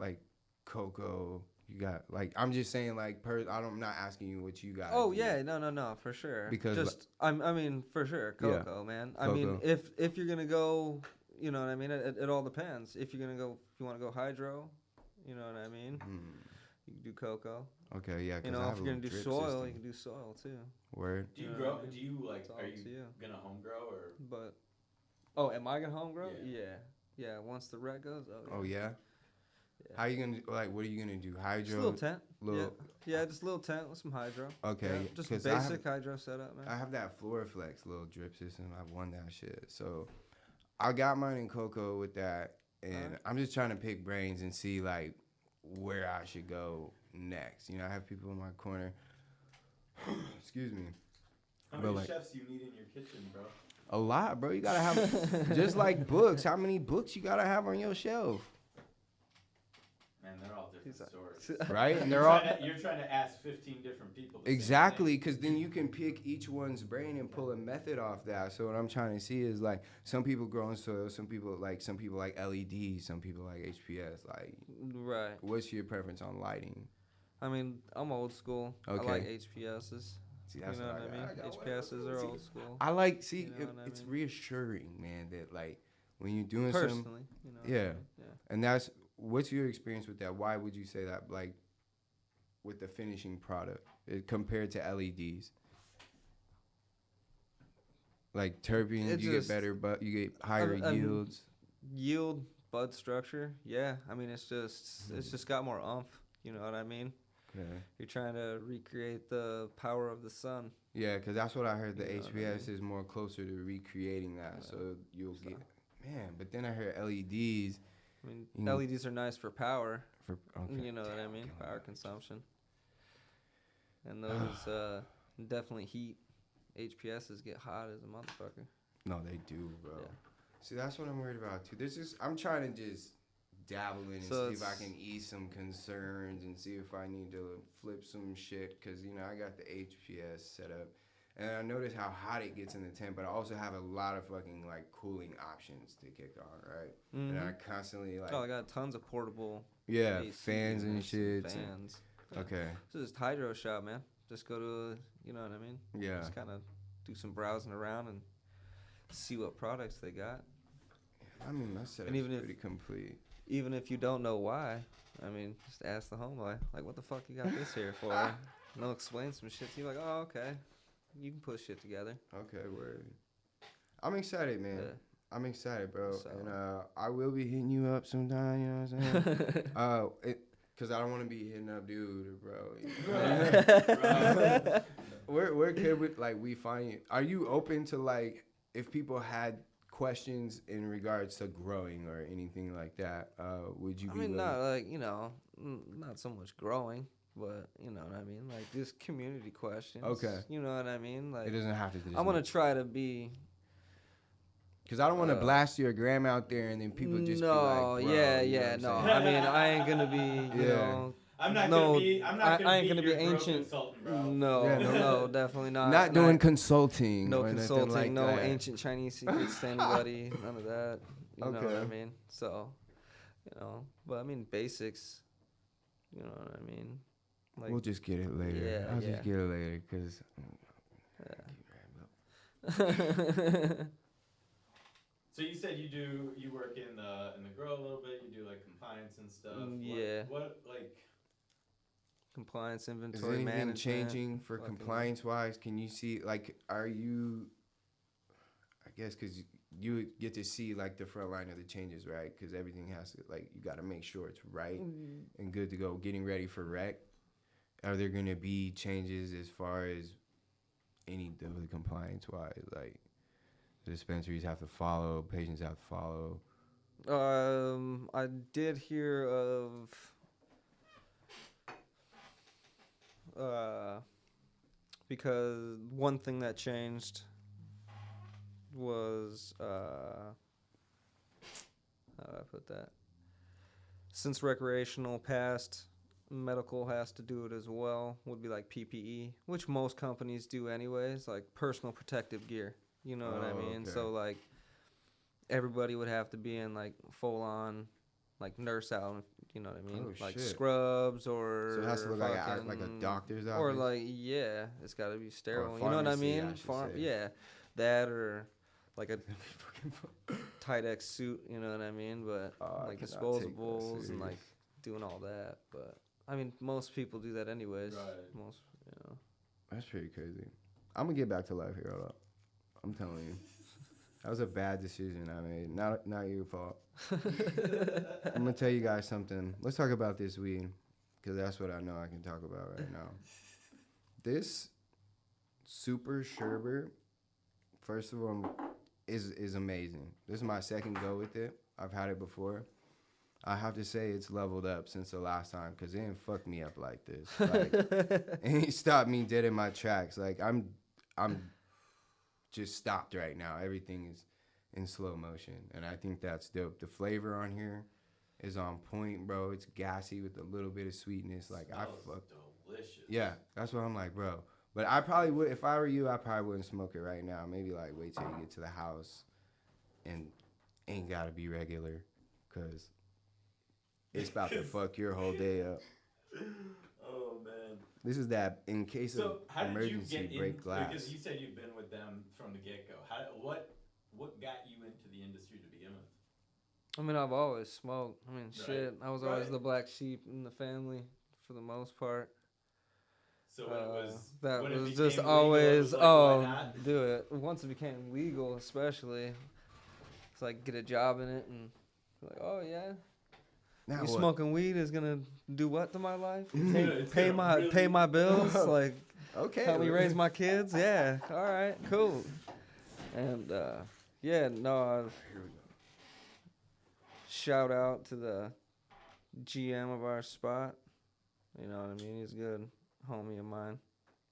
Like cocoa. You got like I'm just saying like I'm not asking you what you got. Oh yeah, no, for sure. Because just I mean for sure, cocoa, man. I mean if you're gonna go, you know what I mean. It all depends. If you're gonna go, if you want to go hydro, you know what I mean. You can do cocoa. Okay, yeah. You know, if you're gonna do soil, you can do soil too. Word. Do you grow? Do you like? Are you gonna home grow or? But am I gonna home grow? Yeah. Once the rec goes. Oh yeah. Yeah. How you gonna like? What are you gonna do? Hydro. Just a little tent. Yeah, just a little tent with some hydro. Okay. Yeah, just a basic hydro setup, man. I have that Floraflex little drip system. I've won that shit. So I got mine in cocoa with that, and I'm just trying to pick brains and see like where I should go next. You know, I have people in my corner. Excuse me. How many chefs you need in your kitchen, bro? A lot, bro. You gotta have just like books. How many books you gotta have on your shelf? Man, they're all different stories. Right? And You're trying to ask 15 different people. Exactly, because then you can pick each one's brain and pull a method off that. So what I'm trying to see is like some people grow in soil, some people like LED, some people like HPS. Like, right. What's your preference on lighting? I mean, I'm old school. Okay. I like HPSs. See, that's you know what I mean? HPSs are old school. I like it's mean? reassuring, man, that like when you're doing personally, you know. Yeah. I mean? Yeah. And that's what's your experience with that? Why would you say that? Like with the finishing product compared to LEDs. Like terpenes, you get better, but you get higher yields. Yield, bud structure, yeah. I mean, it's just got more oomph. You know what I mean? Okay. You're trying to recreate the power of the sun. Yeah, because that's what I heard. The HPS is more closer to recreating that, so you'll get. Man, but then I heard LEDs. I mean, LEDs are nice for power. Okay. You know what I mean? Power consumption. And those definitely heat. HPSs get hot as a motherfucker. No, they do, bro. Yeah. See, that's what I'm worried about too. I'm trying to just dabble in and see if I can ease some concerns and see if I need to flip some shit. Because, you know, I got the HPS set up. And I notice how hot it gets in the tent, but I also have a lot of fucking, like, cooling options to kick on, right? Mm-hmm. And I constantly, like... Oh, I got tons of portable... Yeah, fans and shit. Fans. Yeah. Okay. So just hydro shop, man. Just go to, you know what I mean? Yeah. Just kind of do some browsing around and see what products they got. I mean, my setup's pretty complete. Even if you don't know why, I mean, just ask the homeboy, like, what the fuck you got this here for? And they'll explain some shit to you, like, oh, okay. You can put shit together. Okay, word. I'm excited, man. Yeah. I'm excited, bro. So. And I will be hitting you up sometime, you know what I'm saying? Because I don't want to be hitting up dude, bro. You know? Where could we find you? Are you open to, like, if people had questions in regards to growing or anything like that, would you be willing? Not like, you know, not so much growing. But, you know what I mean? Like, just community questions. Okay. You know what I mean? Like, it doesn't have to be. I'm going to try to be... Because I don't want to blast your gram out there and then people just be like, bro, no. I mean, I ain't going to be, you know... I'm not going to be ancient. No, definitely not. Not doing consulting. No consulting, like no that. ancient Chinese secrets to anybody. None of that. You know what I mean? So, you know, but I mean, basics. You know what I mean? Like, we'll just get it later. Yeah, I'll just get it later because. So you said you work in the grow a little bit. You do like compliance and stuff. What like compliance, inventory management? Is anything changing for compliance wise? Can you see like are you? I guess because you get to see like the front line of the changes, right? Because everything has to like you got to make sure it's right and good to go. Getting ready for rec. Are there going to be changes as far as any the compliance wise? Like the dispensaries have to follow, patients have to follow. I did hear of because one thing that changed was how do I put that? Since recreational passed, medical has to do it as well. Would be like PPE, which most companies do anyways, like personal protective gear. You know what I mean? Okay. So like everybody would have to be in like full on like nurse out. You know what I mean? Oh, Like shit. scrubs or So it has to look like a fucking- doctor's office? or like yeah, it's got to be sterile. You know what I pharmacy, mean? I should say. Yeah, that or like a tight X suit. You know what I mean? But Oh, I like cannot take that disposables and serious. like doing all that. But I mean, most people do that anyways. Right. Most, you know. That's pretty crazy. I'm gonna get back to life here. Hold up. I'm telling you, that was a bad decision I made. Not your fault. I'm gonna tell you guys something. Let's talk about this weed, because that's what I know I can talk about right now. This super sherbet, first of all, is amazing. This is my second go with it. I've had it before. I have to say it's leveled up since the last time, because it didn't fuck me up like this. Like, it ain't stopped me dead in my tracks. Like, I'm just stopped right now. Everything is in slow motion, and I think that's dope. The flavor on here is on point, bro. It's gassy with a little bit of sweetness. Like, I Smells fuck. delicious. Yeah, that's what I'm like, bro. But I probably would, if I were you, I probably wouldn't smoke it right now. Maybe like wait till you get to the house, and ain't gotta be regular, cause it's about to fuck your whole day up. Oh man. This is that in case So of how did you emergency get break in? glass. Because you said you've been with them from the get go. What got you into the industry to begin with? I mean, I've always smoked. I mean, Right. shit. I was always Right. the black sheep in the family for the most part. So when it was That when it was became just legal, it always was like, why not? do it. Once it became legal, especially, it's like get a job in it and be like, oh yeah, Now you what? smoking weed is gonna do what to my life? It's Pay gonna my really- pay my bills, like Okay. help me raise my kids. Yeah, all right, cool. And yeah, no. Shout out to the GM of our spot. You know what I mean? He's a good homie of mine.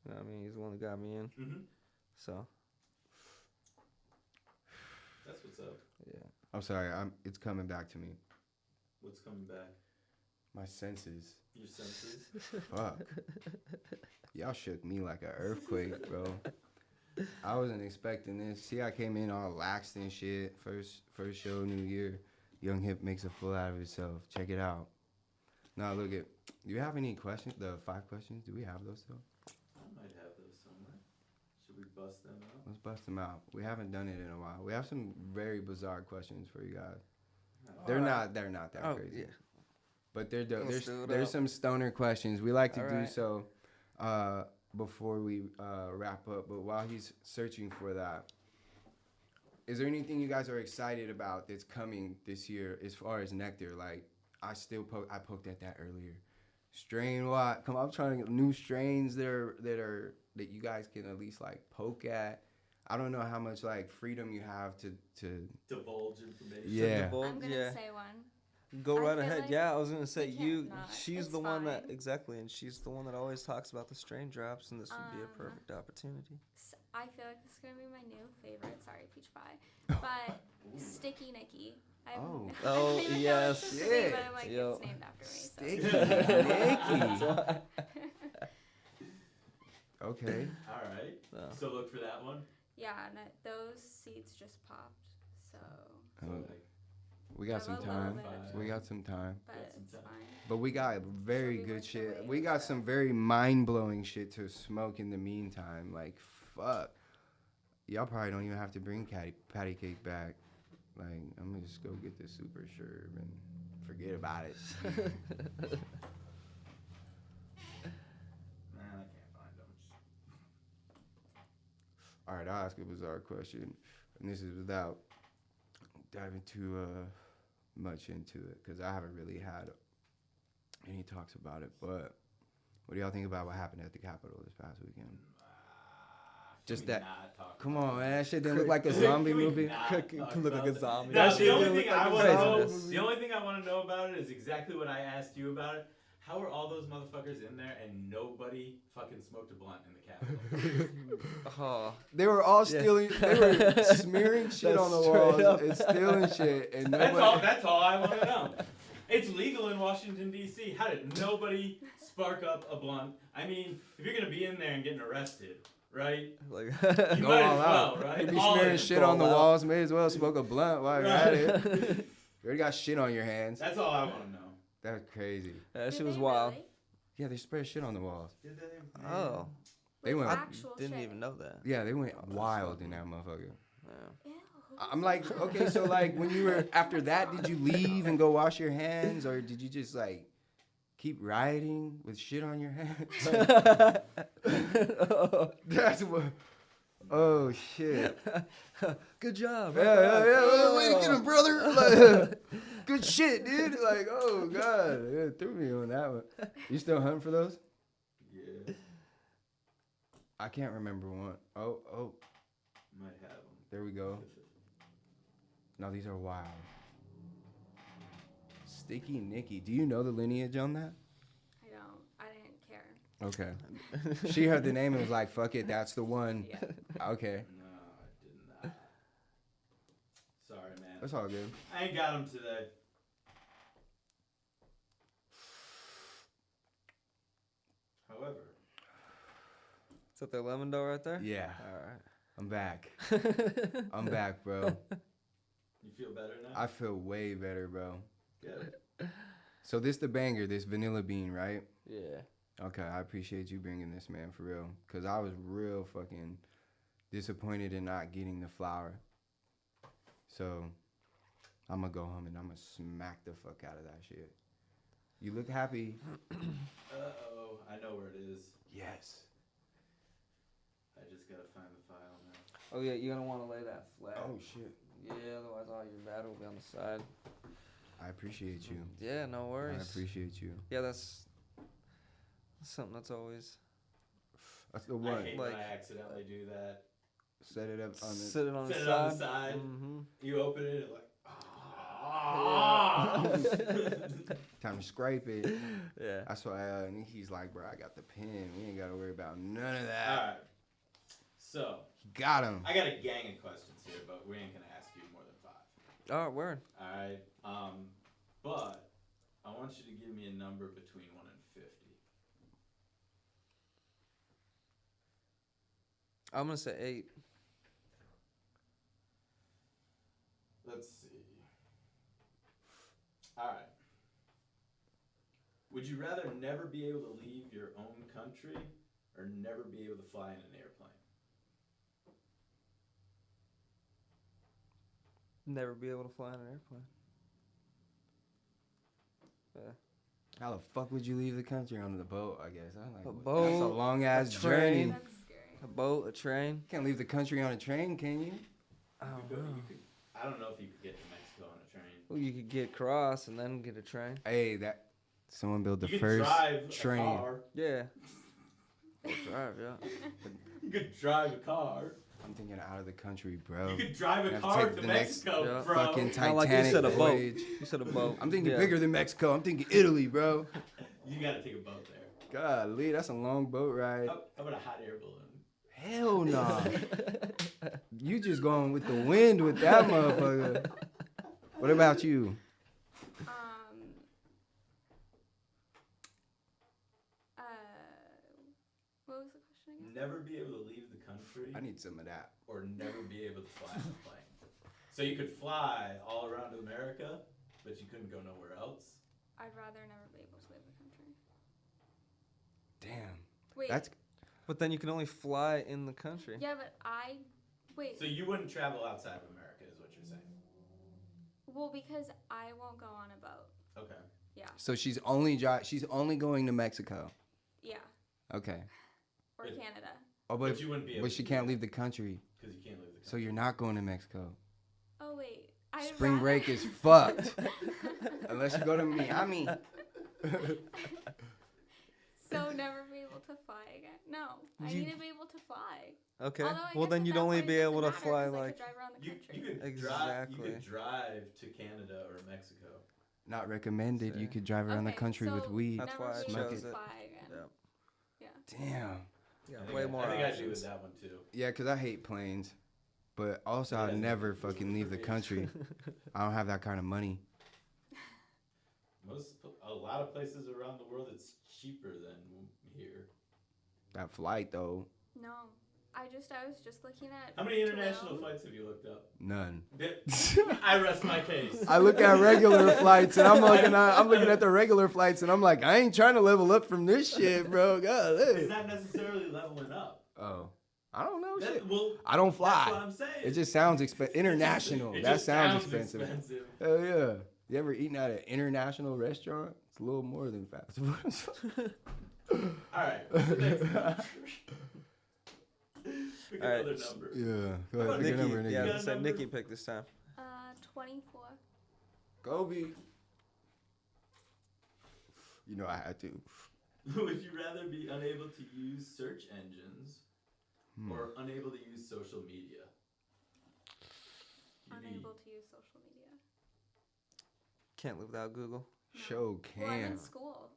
You know what I mean? He's the one that got me in. Mhm. So That's what's up. yeah. I'm sorry. It's coming back to me. What's coming back? My senses. Your senses. Fuck. Y'all shook me like an earthquake, bro. I wasn't expecting this. See, I came in all laxed and shit. First show, New Year. Young Hip makes a fool out of himself. Check it out. Now look at. Do you have any questions? The 5 questions. Do we have those still? I might have those somewhere. Should we bust them out? Let's bust them out. We haven't done it in a while. We have some very bizarre questions for you guys. They're Alright. not that Oh crazy. yeah. But they're dope. Let's do it There's up. some stoner questions. We like to do Alright. so before we wrap up. But while he's searching for that, is there anything you guys are excited about that's coming this year as far as Nectar? Like, I poked at that earlier. Strain what? Come on, I'm trying to get new strains that you guys can at least like poke at. I don't know how much like freedom you have to Divulge information. Yeah. I'm gonna Yeah. say one. Go I right feel ahead. like Yeah, I was gonna say we you. can't not. She's It's the one that fine. exactly, and she's the one that always talks about the strain drops, and this would be a Um, perfect opportunity. I feel like this is gonna be my new favorite. Sorry, peach pie, but Sticky Nikki. Oh. I Oh, don't even know yes. what it's supposed to be, Shit. but I'm like, Yo. it's named after me. So. Sticky Nicky. Okay. All right. So. So look for that one. Yeah, and those seeds just popped, so So Oh. like, We got some Have a little time. bit of We got some time. but Got some it's time. fine. But we got very She'll be good worth the shit. wait, We got so. some very mind-blowing shit to smoke in the meantime. Like, fuck. Y'all probably don't even have to bring patty cake back. Like, I'm gonna just go get this super sherb and forget about it. man, I can't find them. All right, I'll ask a bizarre question. And this is without diving too much into it, because I haven't really had any talks about it. But what do y'all think about what happened at the Capitol this past weekend? Just Can we that- not talk Come about on, man. that? That shit didn't look like a Can zombie we movie. not Could talk look like a about that? zombie. No, That the shit only did thing look like I a want to know, craziness. the only thing I want to know about it is exactly what I asked you about it. How are all those motherfuckers in there and nobody fucking smoked a blunt in the Capitol? Oh, They were all stealing. They were smearing shit on the straight walls up. and stealing shit, and That's nobody. all. That's all I want to know. It's legal in Washington D.C. How did nobody spark up a blunt? I mean, if you're gonna be in there and getting arrested, right? like You Go might all as well, out. right? You be All smearing in. shit on the Go all out. walls. May as well smoke a blunt while you're at it. Right. You already got shit on your hands. That's all I want to know. That's crazy. that Did shit was they wild. really? Yeah, they spread shit on the walls. Did they? Oh, They went. Actual didn't shit. even know that. Yeah, they went wild in that motherfucker. Yeah. Ew. I'm like, okay, so like when you were after that, did you leave and go wash your hands, or did you just like keep rioting with shit on your hands? That's what. Oh shit. Good job. Yeah. Way to get him, brother. Like, good shit, dude. Like, oh god, it threw me on that one. You still hunting for those? Yeah. I can't remember one. Oh, Might have them. there we go. No, these are wild. Sticky Nikki. Do you know the lineage on that? I don't. I didn't care. Okay. She heard the name and was like, fuck it, that's the one. Yeah. Okay. No, I did not. Sorry, man. That's all good. I ain't got them today. However, Is that the lemon dough right there? Yeah. All I'm back. right. I'm back, bro. you feel better now? I feel way better, bro. Good. So this the banger, this vanilla bean, right? Yeah. Okay, I appreciate you bringing this, man, for real. Because I was real fucking disappointed in not getting the flour. So I'm going to go home and I'm going to smack the fuck out of that shit. You look happy. Uh-oh. I know where it is. Yes. I just gotta find the file now. Oh yeah, you're gonna want to lay that flat. Oh, shit. Yeah, otherwise all your batter will be on the side. I appreciate you. Yeah, no worries. I appreciate you. Yeah, that's something that's always That's the I one. hate Like- when I accidentally do that. Set it up on the... sitting on the Set side. it on the side. Mm-hmm. You open it and like, Time to scrape it. Yeah. That's why Nikki's like, bro, I got the pen. We ain't got to worry about none of that. Alright. So, Got him. I got a gang of questions here, but we ain't gonna ask you more than 5. Oh, word. Alright. But I want you to give me a number between 1 and 50. I'm gonna say 8. Let's see. Alright. Would you rather never be able to leave your own country or never be able to fly in an airplane? Never be able to fly in an airplane. Yeah. How the fuck would you leave the country on the boat, I guess? I'm like, A That's a boat, long ass a journey. train. That's scary. A boat, a train. Can't leave the country on a train, can you? I don't You know. could, I don't know if you could get to Mexico on a train. Well, you could get across and then get a train. Hey, that someone built the You could first drive train. a car. Yeah. We'll drive, yeah. You could drive a car. I'm thinking out of the country, bro. You could drive You a have to car take to the next Mexico, Yeah. bro. Fucking Not like you Titanic said a boat. voyage. You said a boat. I'm thinking Yeah. bigger than Mexico. I'm thinking Italy, bro. You gotta take a boat there. Golly, that's a long boat ride. How about a hot air balloon? Hell no. You just going with the wind with that motherfucker. What about you? What was the question again? Never be able to leave the country I need some of that. or never be able to fly on a plane. So you could fly all around America, but you couldn't go nowhere else. I'd rather never be able to leave the country. Damn. Wait. That's But then you can only fly in the country. Yeah, but wait. So you wouldn't travel outside of America, is what you're saying. Well, because I won't go on a boat. Okay. Yeah. so she's only going to Mexico. Yeah. Okay. Or But- Canada. Oh, But you wouldn't be able but to she do can't that. leave the country. Because you can't leave the country. So you're not going to Mexico. Oh wait. Spring break is fucked. Unless you go to Miami. So never be able to fly again. No, I You- need to be able to fly. Okay. Although I Well, guess then at you'd that only point be it doesn't able to matter, fly 'cause I like. could drive around the You country. could drive. You Exactly. could drive to Canada or Mexico. Not recommended. You So- could drive around the Okay, country with so weed. That's never why I be chose able to it. fly again. Yeah. Yeah. Damn. Yeah, I think way more I think I'd do options. with that one too. Yeah, because I hate planes. But also, Yeah, I'd that's never a little fucking leave the bit country. I don't have that kind of money. A lot of places around the world, it's cheaper than here. That flight, though, No. I was just looking at. How many international Tulum. flights have you looked up? none. I rest my case. I look at regular flights, and I'm looking at the regular flights, and I'm like, I ain't trying to level up from this shit, bro. God, It's not necessarily leveling up. oh, I don't know That, shit. well, I don't that's what fly. I'm saying. It just sounds expensive. International. It That just sounds expensive. expensive. Hell yeah. You ever eaten at an international restaurant? It's a little more than fast food. All right. What's the next number? Pick All right. another number. Yeah. Go How ahead. about Pick a Nikki, number, Nikki. got yeah, a said number? Nikki picked this time. 24. Kobe. You know I had to. Would you rather be unable to use search engines or unable to use social media? Unable to use social media. Can't live without Google. Show Well, I'm can. in school.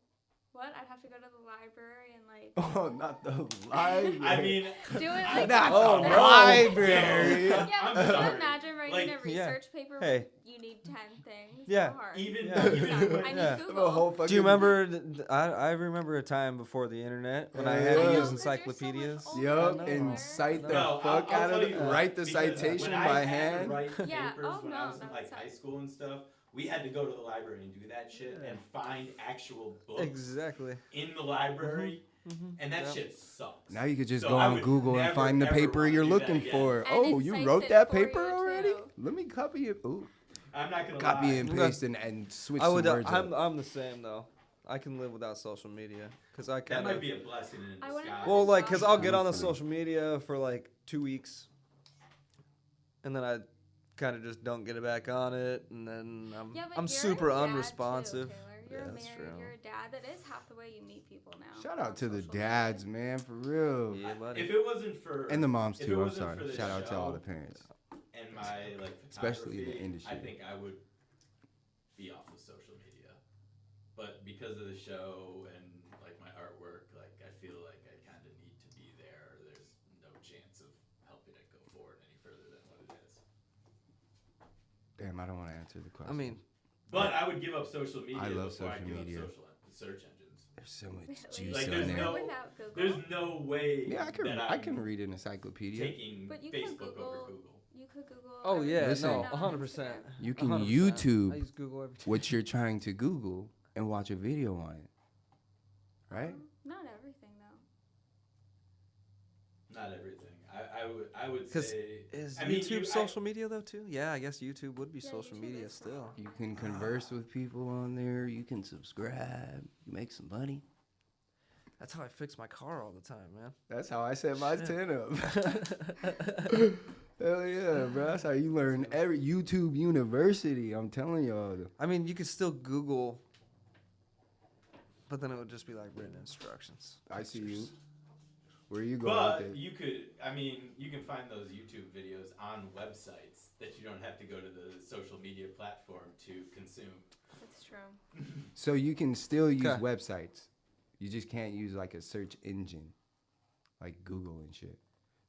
What? I'd have to go to the library and like Oh, not the library. I mean, do it like. Not Oh, the no. library. Yeah, I'm but can you sorry. imagine writing Like, a research paper Hey. where you need 10 things? Yeah. So hard. even Yeah. even I when, need Yeah. Google. A whole fucking, Do you remember? I remember a time before the internet when I Yeah. had I to know, use 'cause you're so much encyclopedias. older. Yup, No. and cite the No, fuck I'll out tell of you it. what, Write the because citation when I by had hand. to write Yeah, papers oh when I no, was in like that's high school and stuff, we had to go to the library and do that shit Yeah. and find actual books Exactly. in the library, and that Yep. shit sucks. Now you could just So go I on would Google and never, find the ever paper wanna you're do that looking again. for. And Oh, it you cites wrote it that for you, paper already? too. Let me copy it. Ooh, I'm not gonna copy lie. and Okay. paste and switch I some would. words up. I'm the same though. I can live without social media because I That kind might of. be a blessing in I wouldn't disguise. Well, like, cause I'll get on the Hopefully. social media for like 2 weeks, and then I kind of just don't get it back on it, and then Yeah, but I'm you're super a dad unresponsive. Too, Taylor. You're Yeah, a that's married. true. You're a dad. That is half the way you meet people now. Shout on out to the social media. dads, man, for real. Yeah, buddy. If it wasn't for And the moms if it too. I'm wasn't sorry. for this Shout out to all show the parents. and my like Especially in the photography, industry. I think I would be off of social media. But because of the show and like my artwork, like I feel like I kind of need to be there. There's no chance of helping it go forward any further than what it is. Damn, I don't want to answer the question. I mean, But I would give up social media I love before I social give media. up search engines. there's so much Really? juice Like, in there's there. no- Without Google. There's no way Yeah, that I I'm can read an encyclopedia. taking But you can Facebook over Google- Google. You could Google. oh yeah, everything Listen. no, on 100%. Instagram. You can 100%. I YouTube use Google every day. what you're trying to Google and watch a video on it. Right? Not everything though. Not everything. I would 'Cause say. Is I mean, YouTube social media though too? Yeah, I guess YouTube would be Yeah, social YouTube media is still. You can converse with people on there. You can subscribe. You make some money. That's how I fix my car all the time, man. That's how I set my 10 up. Hell yeah, bro. That's how you learn every YouTube University. I'm telling y'all. I mean, you could still Google, but then it would just be like written instructions. I see you. Where you going But with it? you could, I mean, you can find those YouTube videos on websites that you don't have to go to the social media platform to consume. That's true. So you can still use 'Kay. websites. You just can't use like a search engine, like Google and shit.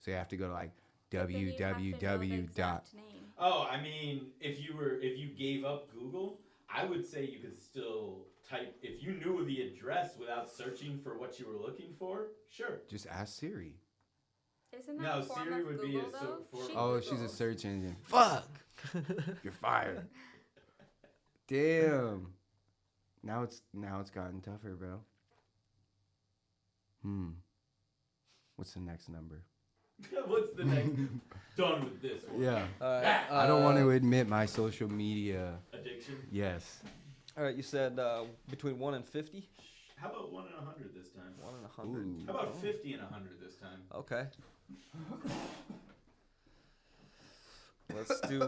So you have to go to like But then you have to know the www. exact name. Oh, I mean, if you gave up Google, I would say you could still type, if you knew the address without searching for what you were looking for, sure. Just ask Siri. Isn't that No, a form Siri of would be Google a though? for- She Oh, she's a Googles. search engine. Fuck. You're fired. Damn. Now it's gotten tougher, bro. What's the next number? What's the next? Done with this one. Yeah. Alright, I don't want to admit my social media. Addiction. Yes. All right, you said between 1 and 50. How about 1 and 100 this time? 1 and 100. Ooh. How about 50 and 100 this time? Okay. Let's do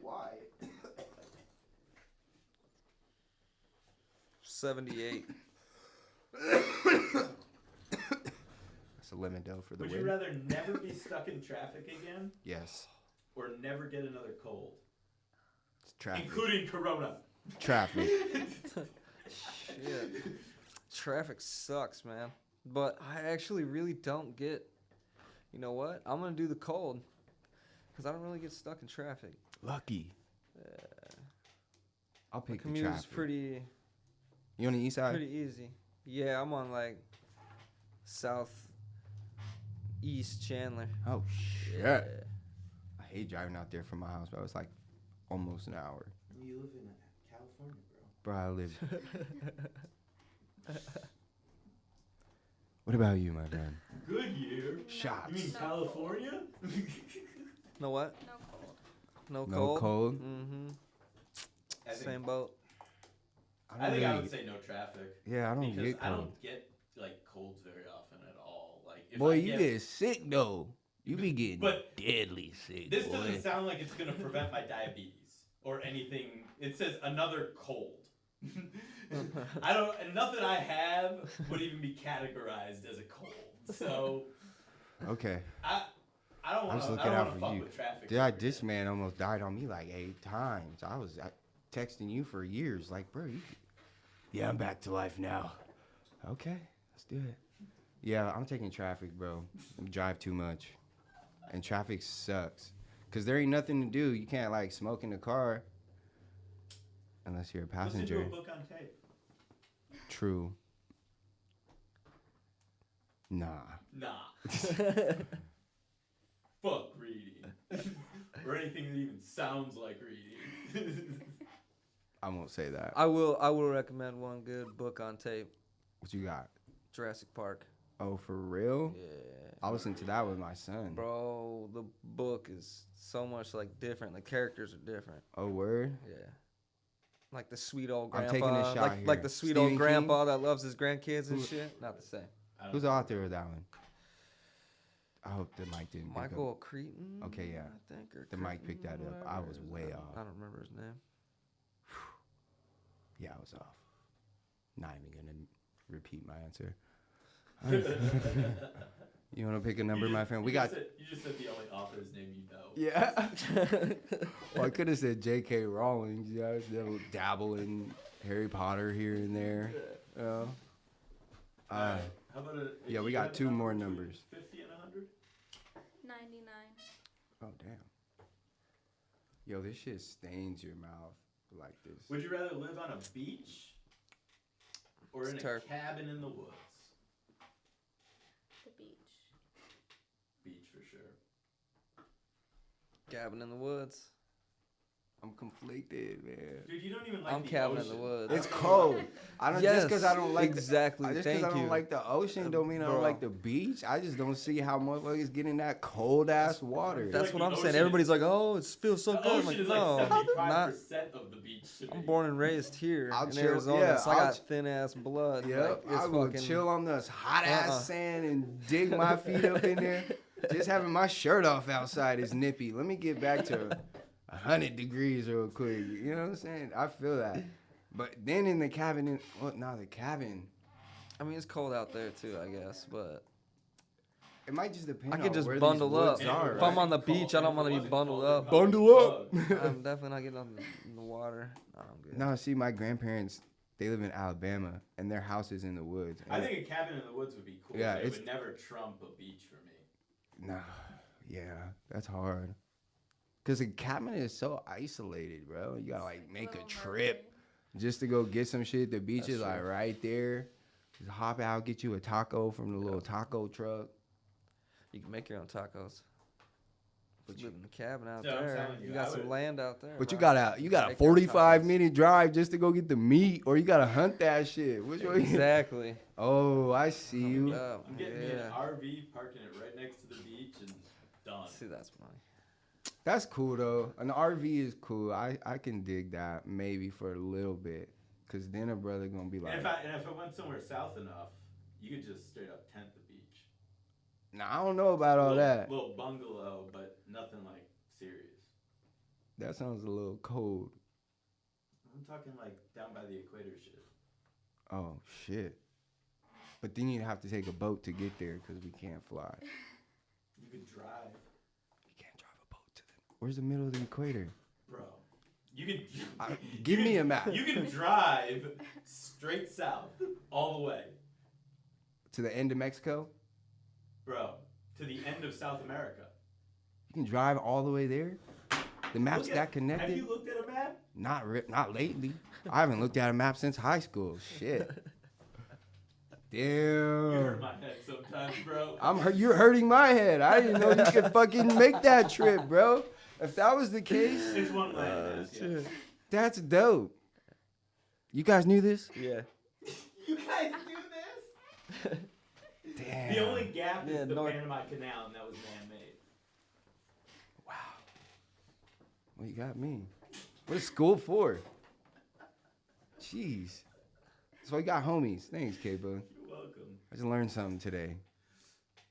Why? 78. That's a lemon dough for the Would you win. rather never be stuck in traffic again Yes. or never get another cold? It's Traffic. including Corona. Traffic. Shit. Traffic sucks, man. But I actually really don't get. You know what? I'm gonna do the cold, cause I don't really get stuck in traffic. Lucky. I'll My pick the commute is traffic. pretty You on the east side? pretty easy. Yeah, I'm on like southeast Chandler. Oh shit. Yeah. I hate driving out there from my house, bro. It's like almost an hour. You live in California, bro. Bro, I live. What about you, my friend? Goodyear. Shots. You mean No. California? No what? No cold. No No cold. cold? Mm-hmm. I think, Same boat. I think I would say no traffic. Yeah, I don't Because get I cold. don't get like colds very often at all. Like if Boy, I you get sick though. You be getting But deadly sick. this boy. doesn't sound like it's gonna prevent my diabetes or anything. It says another cold. I don't, and nothing I have would even be categorized as a cold. So Okay. I don't I'm want just to. I looking don't out want to for fuck you. with traffic. Dude, this man almost died on me like 8 times. I was texting you for years, like, bro, yeah, I'm back to life now. Okay, let's do it. Yeah, I'm taking traffic, bro. I drive too much, and traffic sucks. Cause there ain't nothing to do. You can't like smoke in the car unless you're a Listen passenger. to a book on tape. True. Nah. Nah. Fuck reading. Or anything that even sounds like reading. I won't say that. I will recommend one good book on tape. What you got? Jurassic Park. Oh, for real? Yeah. I listened to that with my son. Bro, the book is so much like different. The characters are different. Oh, word? Yeah. Like the sweet old I'm grandpa. taking a shot like here. the sweet Stephen old King? grandpa that loves his grandkids and Who- shit. Not the same. Who's the author of that one? I hope the mic didn't pick Michael up. Crichton. Okay, yeah. I think. Or The mic picked that Crichton, up. I whatever was his way name- off. I don't remember his name. Yeah, I was off. Not even gonna repeat my answer. You want to pick a number, my friend? We got. You just said the only author's name you know. Yeah. Well, I could have said J.K. Rowling. Yeah, they'll dabble in Harry Potter here and there. You know? Alright, how about a? Yeah, we you got have a 2 number more between numbers. 50 and 100. 99. Oh damn. Yo, this shit stains your mouth like this. Would you rather live on a beach or It's in a terrible. cabin in the woods? The beach. Beach for sure. Cabin in the woods. I'm conflicted, man. Dude, you don't even like I'm the cabin in ocean. the woods. It's cold. I don't just because I don't like exactly. just Thank because I don't you. like the ocean don't mean I don't Bro. like the beach. I just don't see how motherfuckers get in that cold ass water. That's like what the I'm saying. ocean Everybody's like, "Oh, it feels so The good." I'm ocean like, is no, like 75% not. of the beach to I'm me. born and raised here I'll in chill- Arizona, yeah, so I I'll got ch- thin ass blood. Yep, Like, it's I will fucking. chill on this hot ass Uh-uh. sand and dig my feet up in there. Just having my shirt off outside is nippy. Let me get back to 100 degrees real quick. You know what I'm saying? I feel that. But then in the cabin, the cabin, I mean, it's cold out there too, I guess, but it might just depend I could on just where bundle these woods up. are. If right? I'm on the beach, I don't want to be bundled up. Bundle up. I'm definitely not getting on in the water. No, I'm good. No, see, my grandparents, they live in Alabama, and their house is in the woods. I think a cabin in the woods would be cool. Yeah, but it it's- would never trump a beach for me. Nah, yeah, that's hard. Cause a cabin is so isolated, bro. You gotta like make a Little trip just to go get some shit. The beach That's is like true. right there. Just hop out, get you a taco from the little taco truck. You can make your own tacos. But You live in a cabin out Yeah, I'm there. telling You you, got I some would- land out there. But you bro. got a Make your own 45 tacos. minute drive just to go get the meat, or you gotta hunt that shit. Which one? Exactly. Oh, I see you. I'm getting me an Yeah. RV, parking it right next to the beach, and done. See, that's money. That's cool though. An RV is cool. I can dig that maybe for a little bit, cause then a brother gonna be like, And if I went somewhere south enough, you could just straight up tent the beach. nah, I don't know about all that. Little bungalow, but nothing like serious. That sounds a little cold. I'm talking like down by the equator shit. Oh shit. But then you'd have to take a boat to get there because we can't fly. You could drive, You can't drive a boat to the. Where's the middle of the equator? bro. You can Give me a map. You can drive straight south all the way, To the end of Mexico? bro, to the end of South America. You can drive all the way there? The map's that connected? Have you looked at a map? Not lately. I haven't looked at a map since high school. Shit. You hurt Damn. my head sometimes, bro. You're hurting my head. I didn't know you could fucking make that trip, bro. If that was the case, It's one land. Yeah. that's dope. You guys knew this? Yeah. You guys do this? Damn. The only gap Yeah, is the North- Panama Canal, and that was man-made. Wow. Well, you got me. What is school for? Jeez. So you got homies. Thanks, K-Boo. You're welcome. I just learned something today.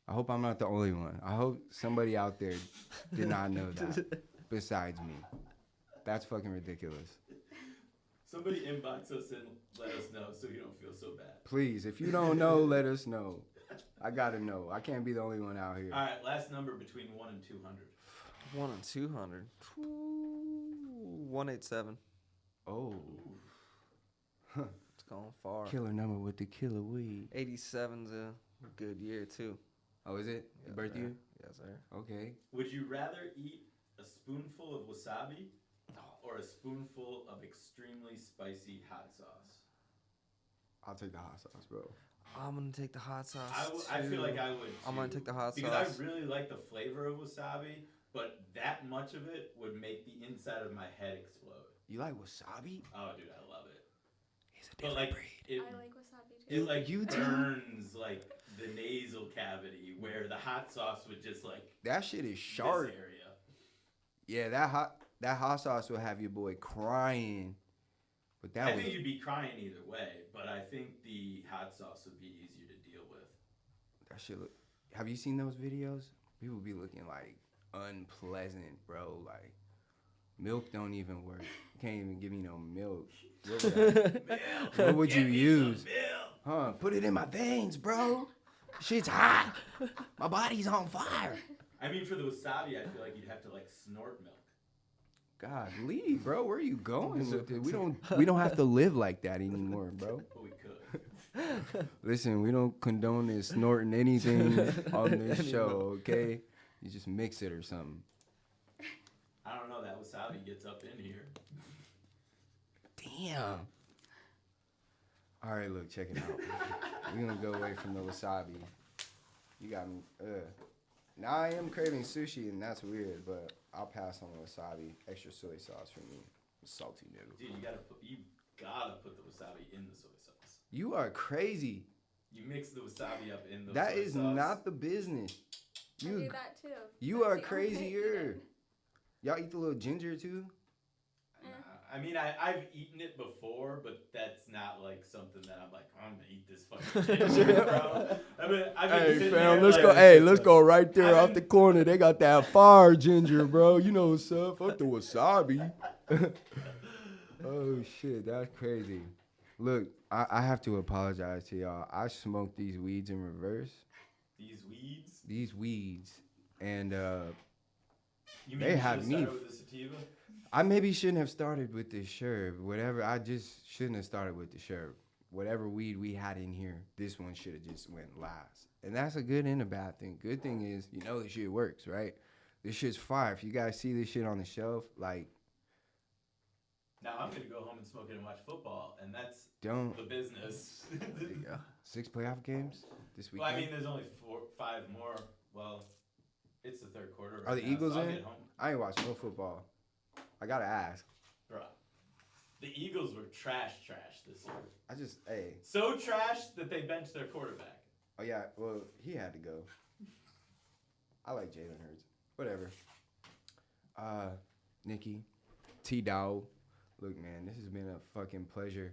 I hope I'm not the only one. I hope somebody out there did not know that besides me. That's fucking ridiculous. Somebody inbox us and let us know so you don't feel so bad. Please, if you don't know, let us know. I gotta know. I can't be the only one out here. All right, last number between 1 and 200. 1 and 200. 187. Oh. It's going far. Killer number with the killer weed. 87's a good year too. Oh, is it? Your Yes, birth sir. year? Yes, sir. Okay. Would you rather eat a spoonful of wasabi or a spoonful of extremely spicy hot sauce? I'll take the hot sauce, bro. I'm gonna take the hot sauce. I feel too. like I would. I'm gonna too, take the hot because sauce. I really like the flavor of wasabi, but that much of it would make the inside of my head explode. You like wasabi? Oh, dude, I love it. He's a But like, it, I like wasabi too. it like You too? burns like the nasal cavity where the hot sauce would just like That shit is sharp. this area. Yeah, that hot sauce will have your boy crying. But that I was think you'd be crying either way, but I think the hot sauce would be easier to deal with. that shit look. Have you seen those videos? People be looking like unpleasant, bro. Like milk don't even work. You can't even give me no milk. What would, what would you Give me use? some milk. Huh? Put it in my veins, bro. Shit's hot. My body's on fire. I mean, for the wasabi, I feel like you'd have to like snort milk. God, leave, bro. Where are you going with it? We don't have to live like that anymore, bro. But we could. Listen, we don't condone this snorting anything on this show, okay? You just mix it or something. I don't know. That wasabi gets up in here. Damn. All right, look, check it out. We're gonna go away from the wasabi. You got me. Now I am craving sushi, and that's weird, but I'll pass on the wasabi. Extra soy sauce for me. Salty nigga. Dude, you gotta put the wasabi in the soy sauce. You are crazy. You mix the wasabi up in the That soy is sauce. not the business. I do You that too. you That's are the only way I eat crazier. it. Y'all eat the little ginger too? Nah, I mean, I've eaten it before, but that's not like something that I'm like, I'm gonna eat this fucking ginger, bro. I've been sitting there, like, let's go right there I off the corner. They got that fire ginger, bro. You know what's up? Fuck the wasabi. Oh shit, that's crazy. Look, I have to apologize to y'all. I smoked these weeds in reverse. These weeds. And You They maybe had should've me started with the sativa? I maybe shouldn't have started with the sherb. Whatever, I just shouldn't have started with the sherb. Whatever weed we had in here, this one should have just went last. And that's a good and a bad thing. Good thing is, you know, this shit works, right? This shit's fire. If you guys see this shit on the shelf, like, Now I'm gonna go home and smoke it and watch football, and that's don't. the business. There you go. 6 playoff games this weekend. Well, I mean, there's only 5 more. Well, it's the third quarter. Right Are the now, Eagles so I'll in? get home. I ain't watching no football. I gotta ask. Bruh. The Eagles were trash this year. I just, hey. So trash that they benched their quarterback. Oh yeah, well, he had to go. I like Jalen Hurts. Whatever. Nikki, T-Dawg. Look, man, this has been a fucking pleasure.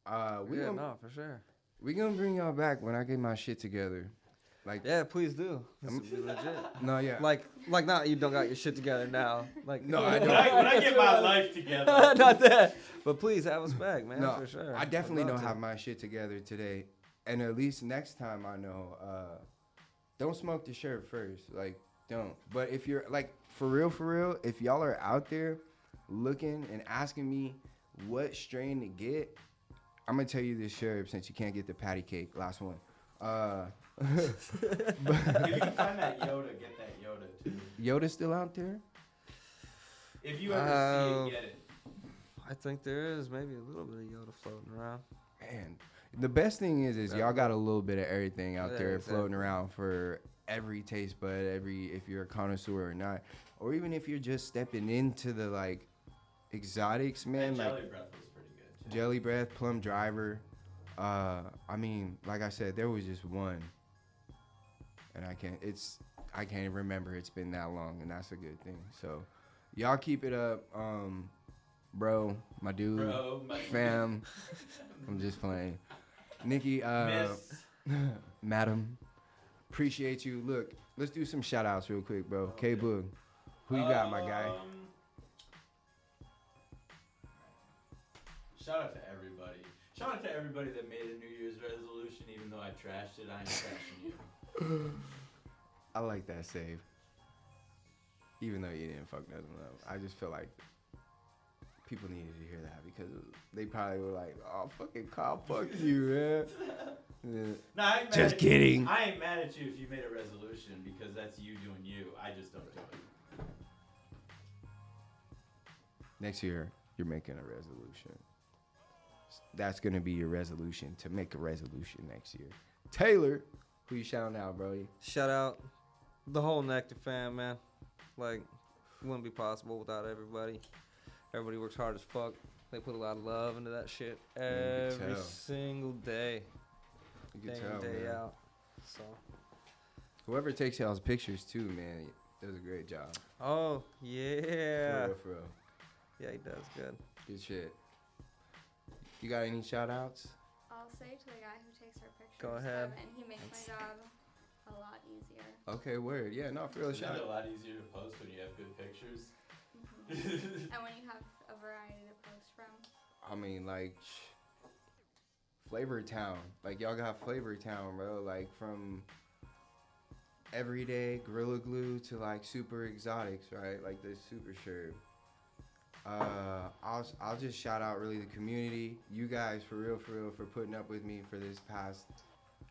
For sure. We gonna bring y'all back when I get my shit together. Like, Yeah, please do. This would be legit. no, yeah. Like not you don't got your shit together now. Like No, I don't. When I get my life together. not that. But please have us back, man, No, for sure. I definitely I'd don't love to. have my shit together today. And at least next time I know, don't smoke the shirt first. Like, don't. But if you're, like, for real, if y'all are out there, looking and asking me what strain to get, I'm gonna tell you this, Sheriff, since you can't get the patty cake. Last one. If you can find that Yoda, get that Yoda too. Yoda's still out there? If you ever see it, get it. I think there is maybe a little bit of Yoda floating around. Man, the best thing is y'all got a little bit of everything out Yeah, there exactly. floating around for every taste bud, if you're a connoisseur or not, or even if you're just stepping into the like exotics, man. And Like Jelly Breath was pretty good too. Jelly Breath, Plum Driver. I mean, like I said, there was just one, and I can't even remember. It's been that long, and that's a good thing. So, y'all keep it up, bro, my dude, Bro, my fam. I'm just playing. Nikki, Miss. madam, appreciate you. Look, let's do some shout outs real quick, bro. K Boog, who you got, my guy? Shout out to everybody. Shout out to everybody that made a New Year's resolution, even though I trashed it. I ain't trashing you. I like that save. Even though you didn't fuck nothing up. I just feel like people needed to hear that because they probably were like, oh, fucking Kyle, fuck you, man. Yeah. No, I ain't mad Just at kidding. You. I ain't mad at you if you made a resolution because that's you doing you. I just don't do it. Next year, you're making a resolution. That's going to be your resolution, to make a resolution next year. Taylor, who you shouting out, Brody? Shout out the whole Nectar fam, man. Like, it wouldn't be possible without everybody. Everybody works hard as fuck. They put a lot of love into that shit Man, you can every tell. single day. You Day can in, tell, day man. out. So. Whoever takes y'all's pictures, too, man, does a great job. Oh, yeah. For real. Yeah, he does good. Good shit. You got any shout outs? I'll say to the guy who takes our pictures. Go ahead. And he makes my job a lot easier. Okay, word. Yeah, no, for real. Isn't Shout it a out. lot easier to post when you have good pictures? And when you have a variety to post from. I mean, like, Flavor Town. Like, y'all got Flavor Town, bro. Like, from everyday Gorilla Glue to, like, super exotics, right? Like, the super shirt. I'll just shout out, really, the community. You guys, for real, for putting up with me for this past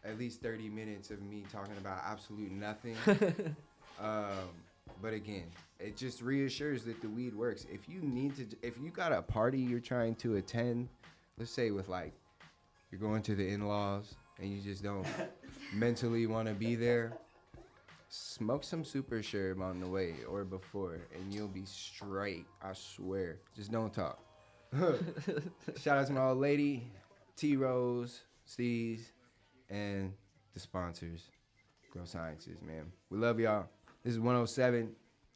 at least 30 minutes of me talking about absolute nothing. But again, it just reassures that the weed works. If you got a party you're trying to attend, let's say with like, you're going to the in-laws and you just don't mentally want to be there, smoke some super sherb on the way or before and you'll be straight. I swear. Just don't talk. Shout out to my old lady, T-Rose, Steez, and the sponsors, Grow Sciences, man. We love y'all. This is 107.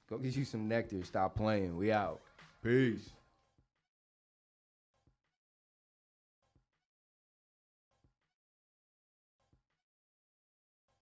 Go get you some Nectar. Stop playing. We out. Peace.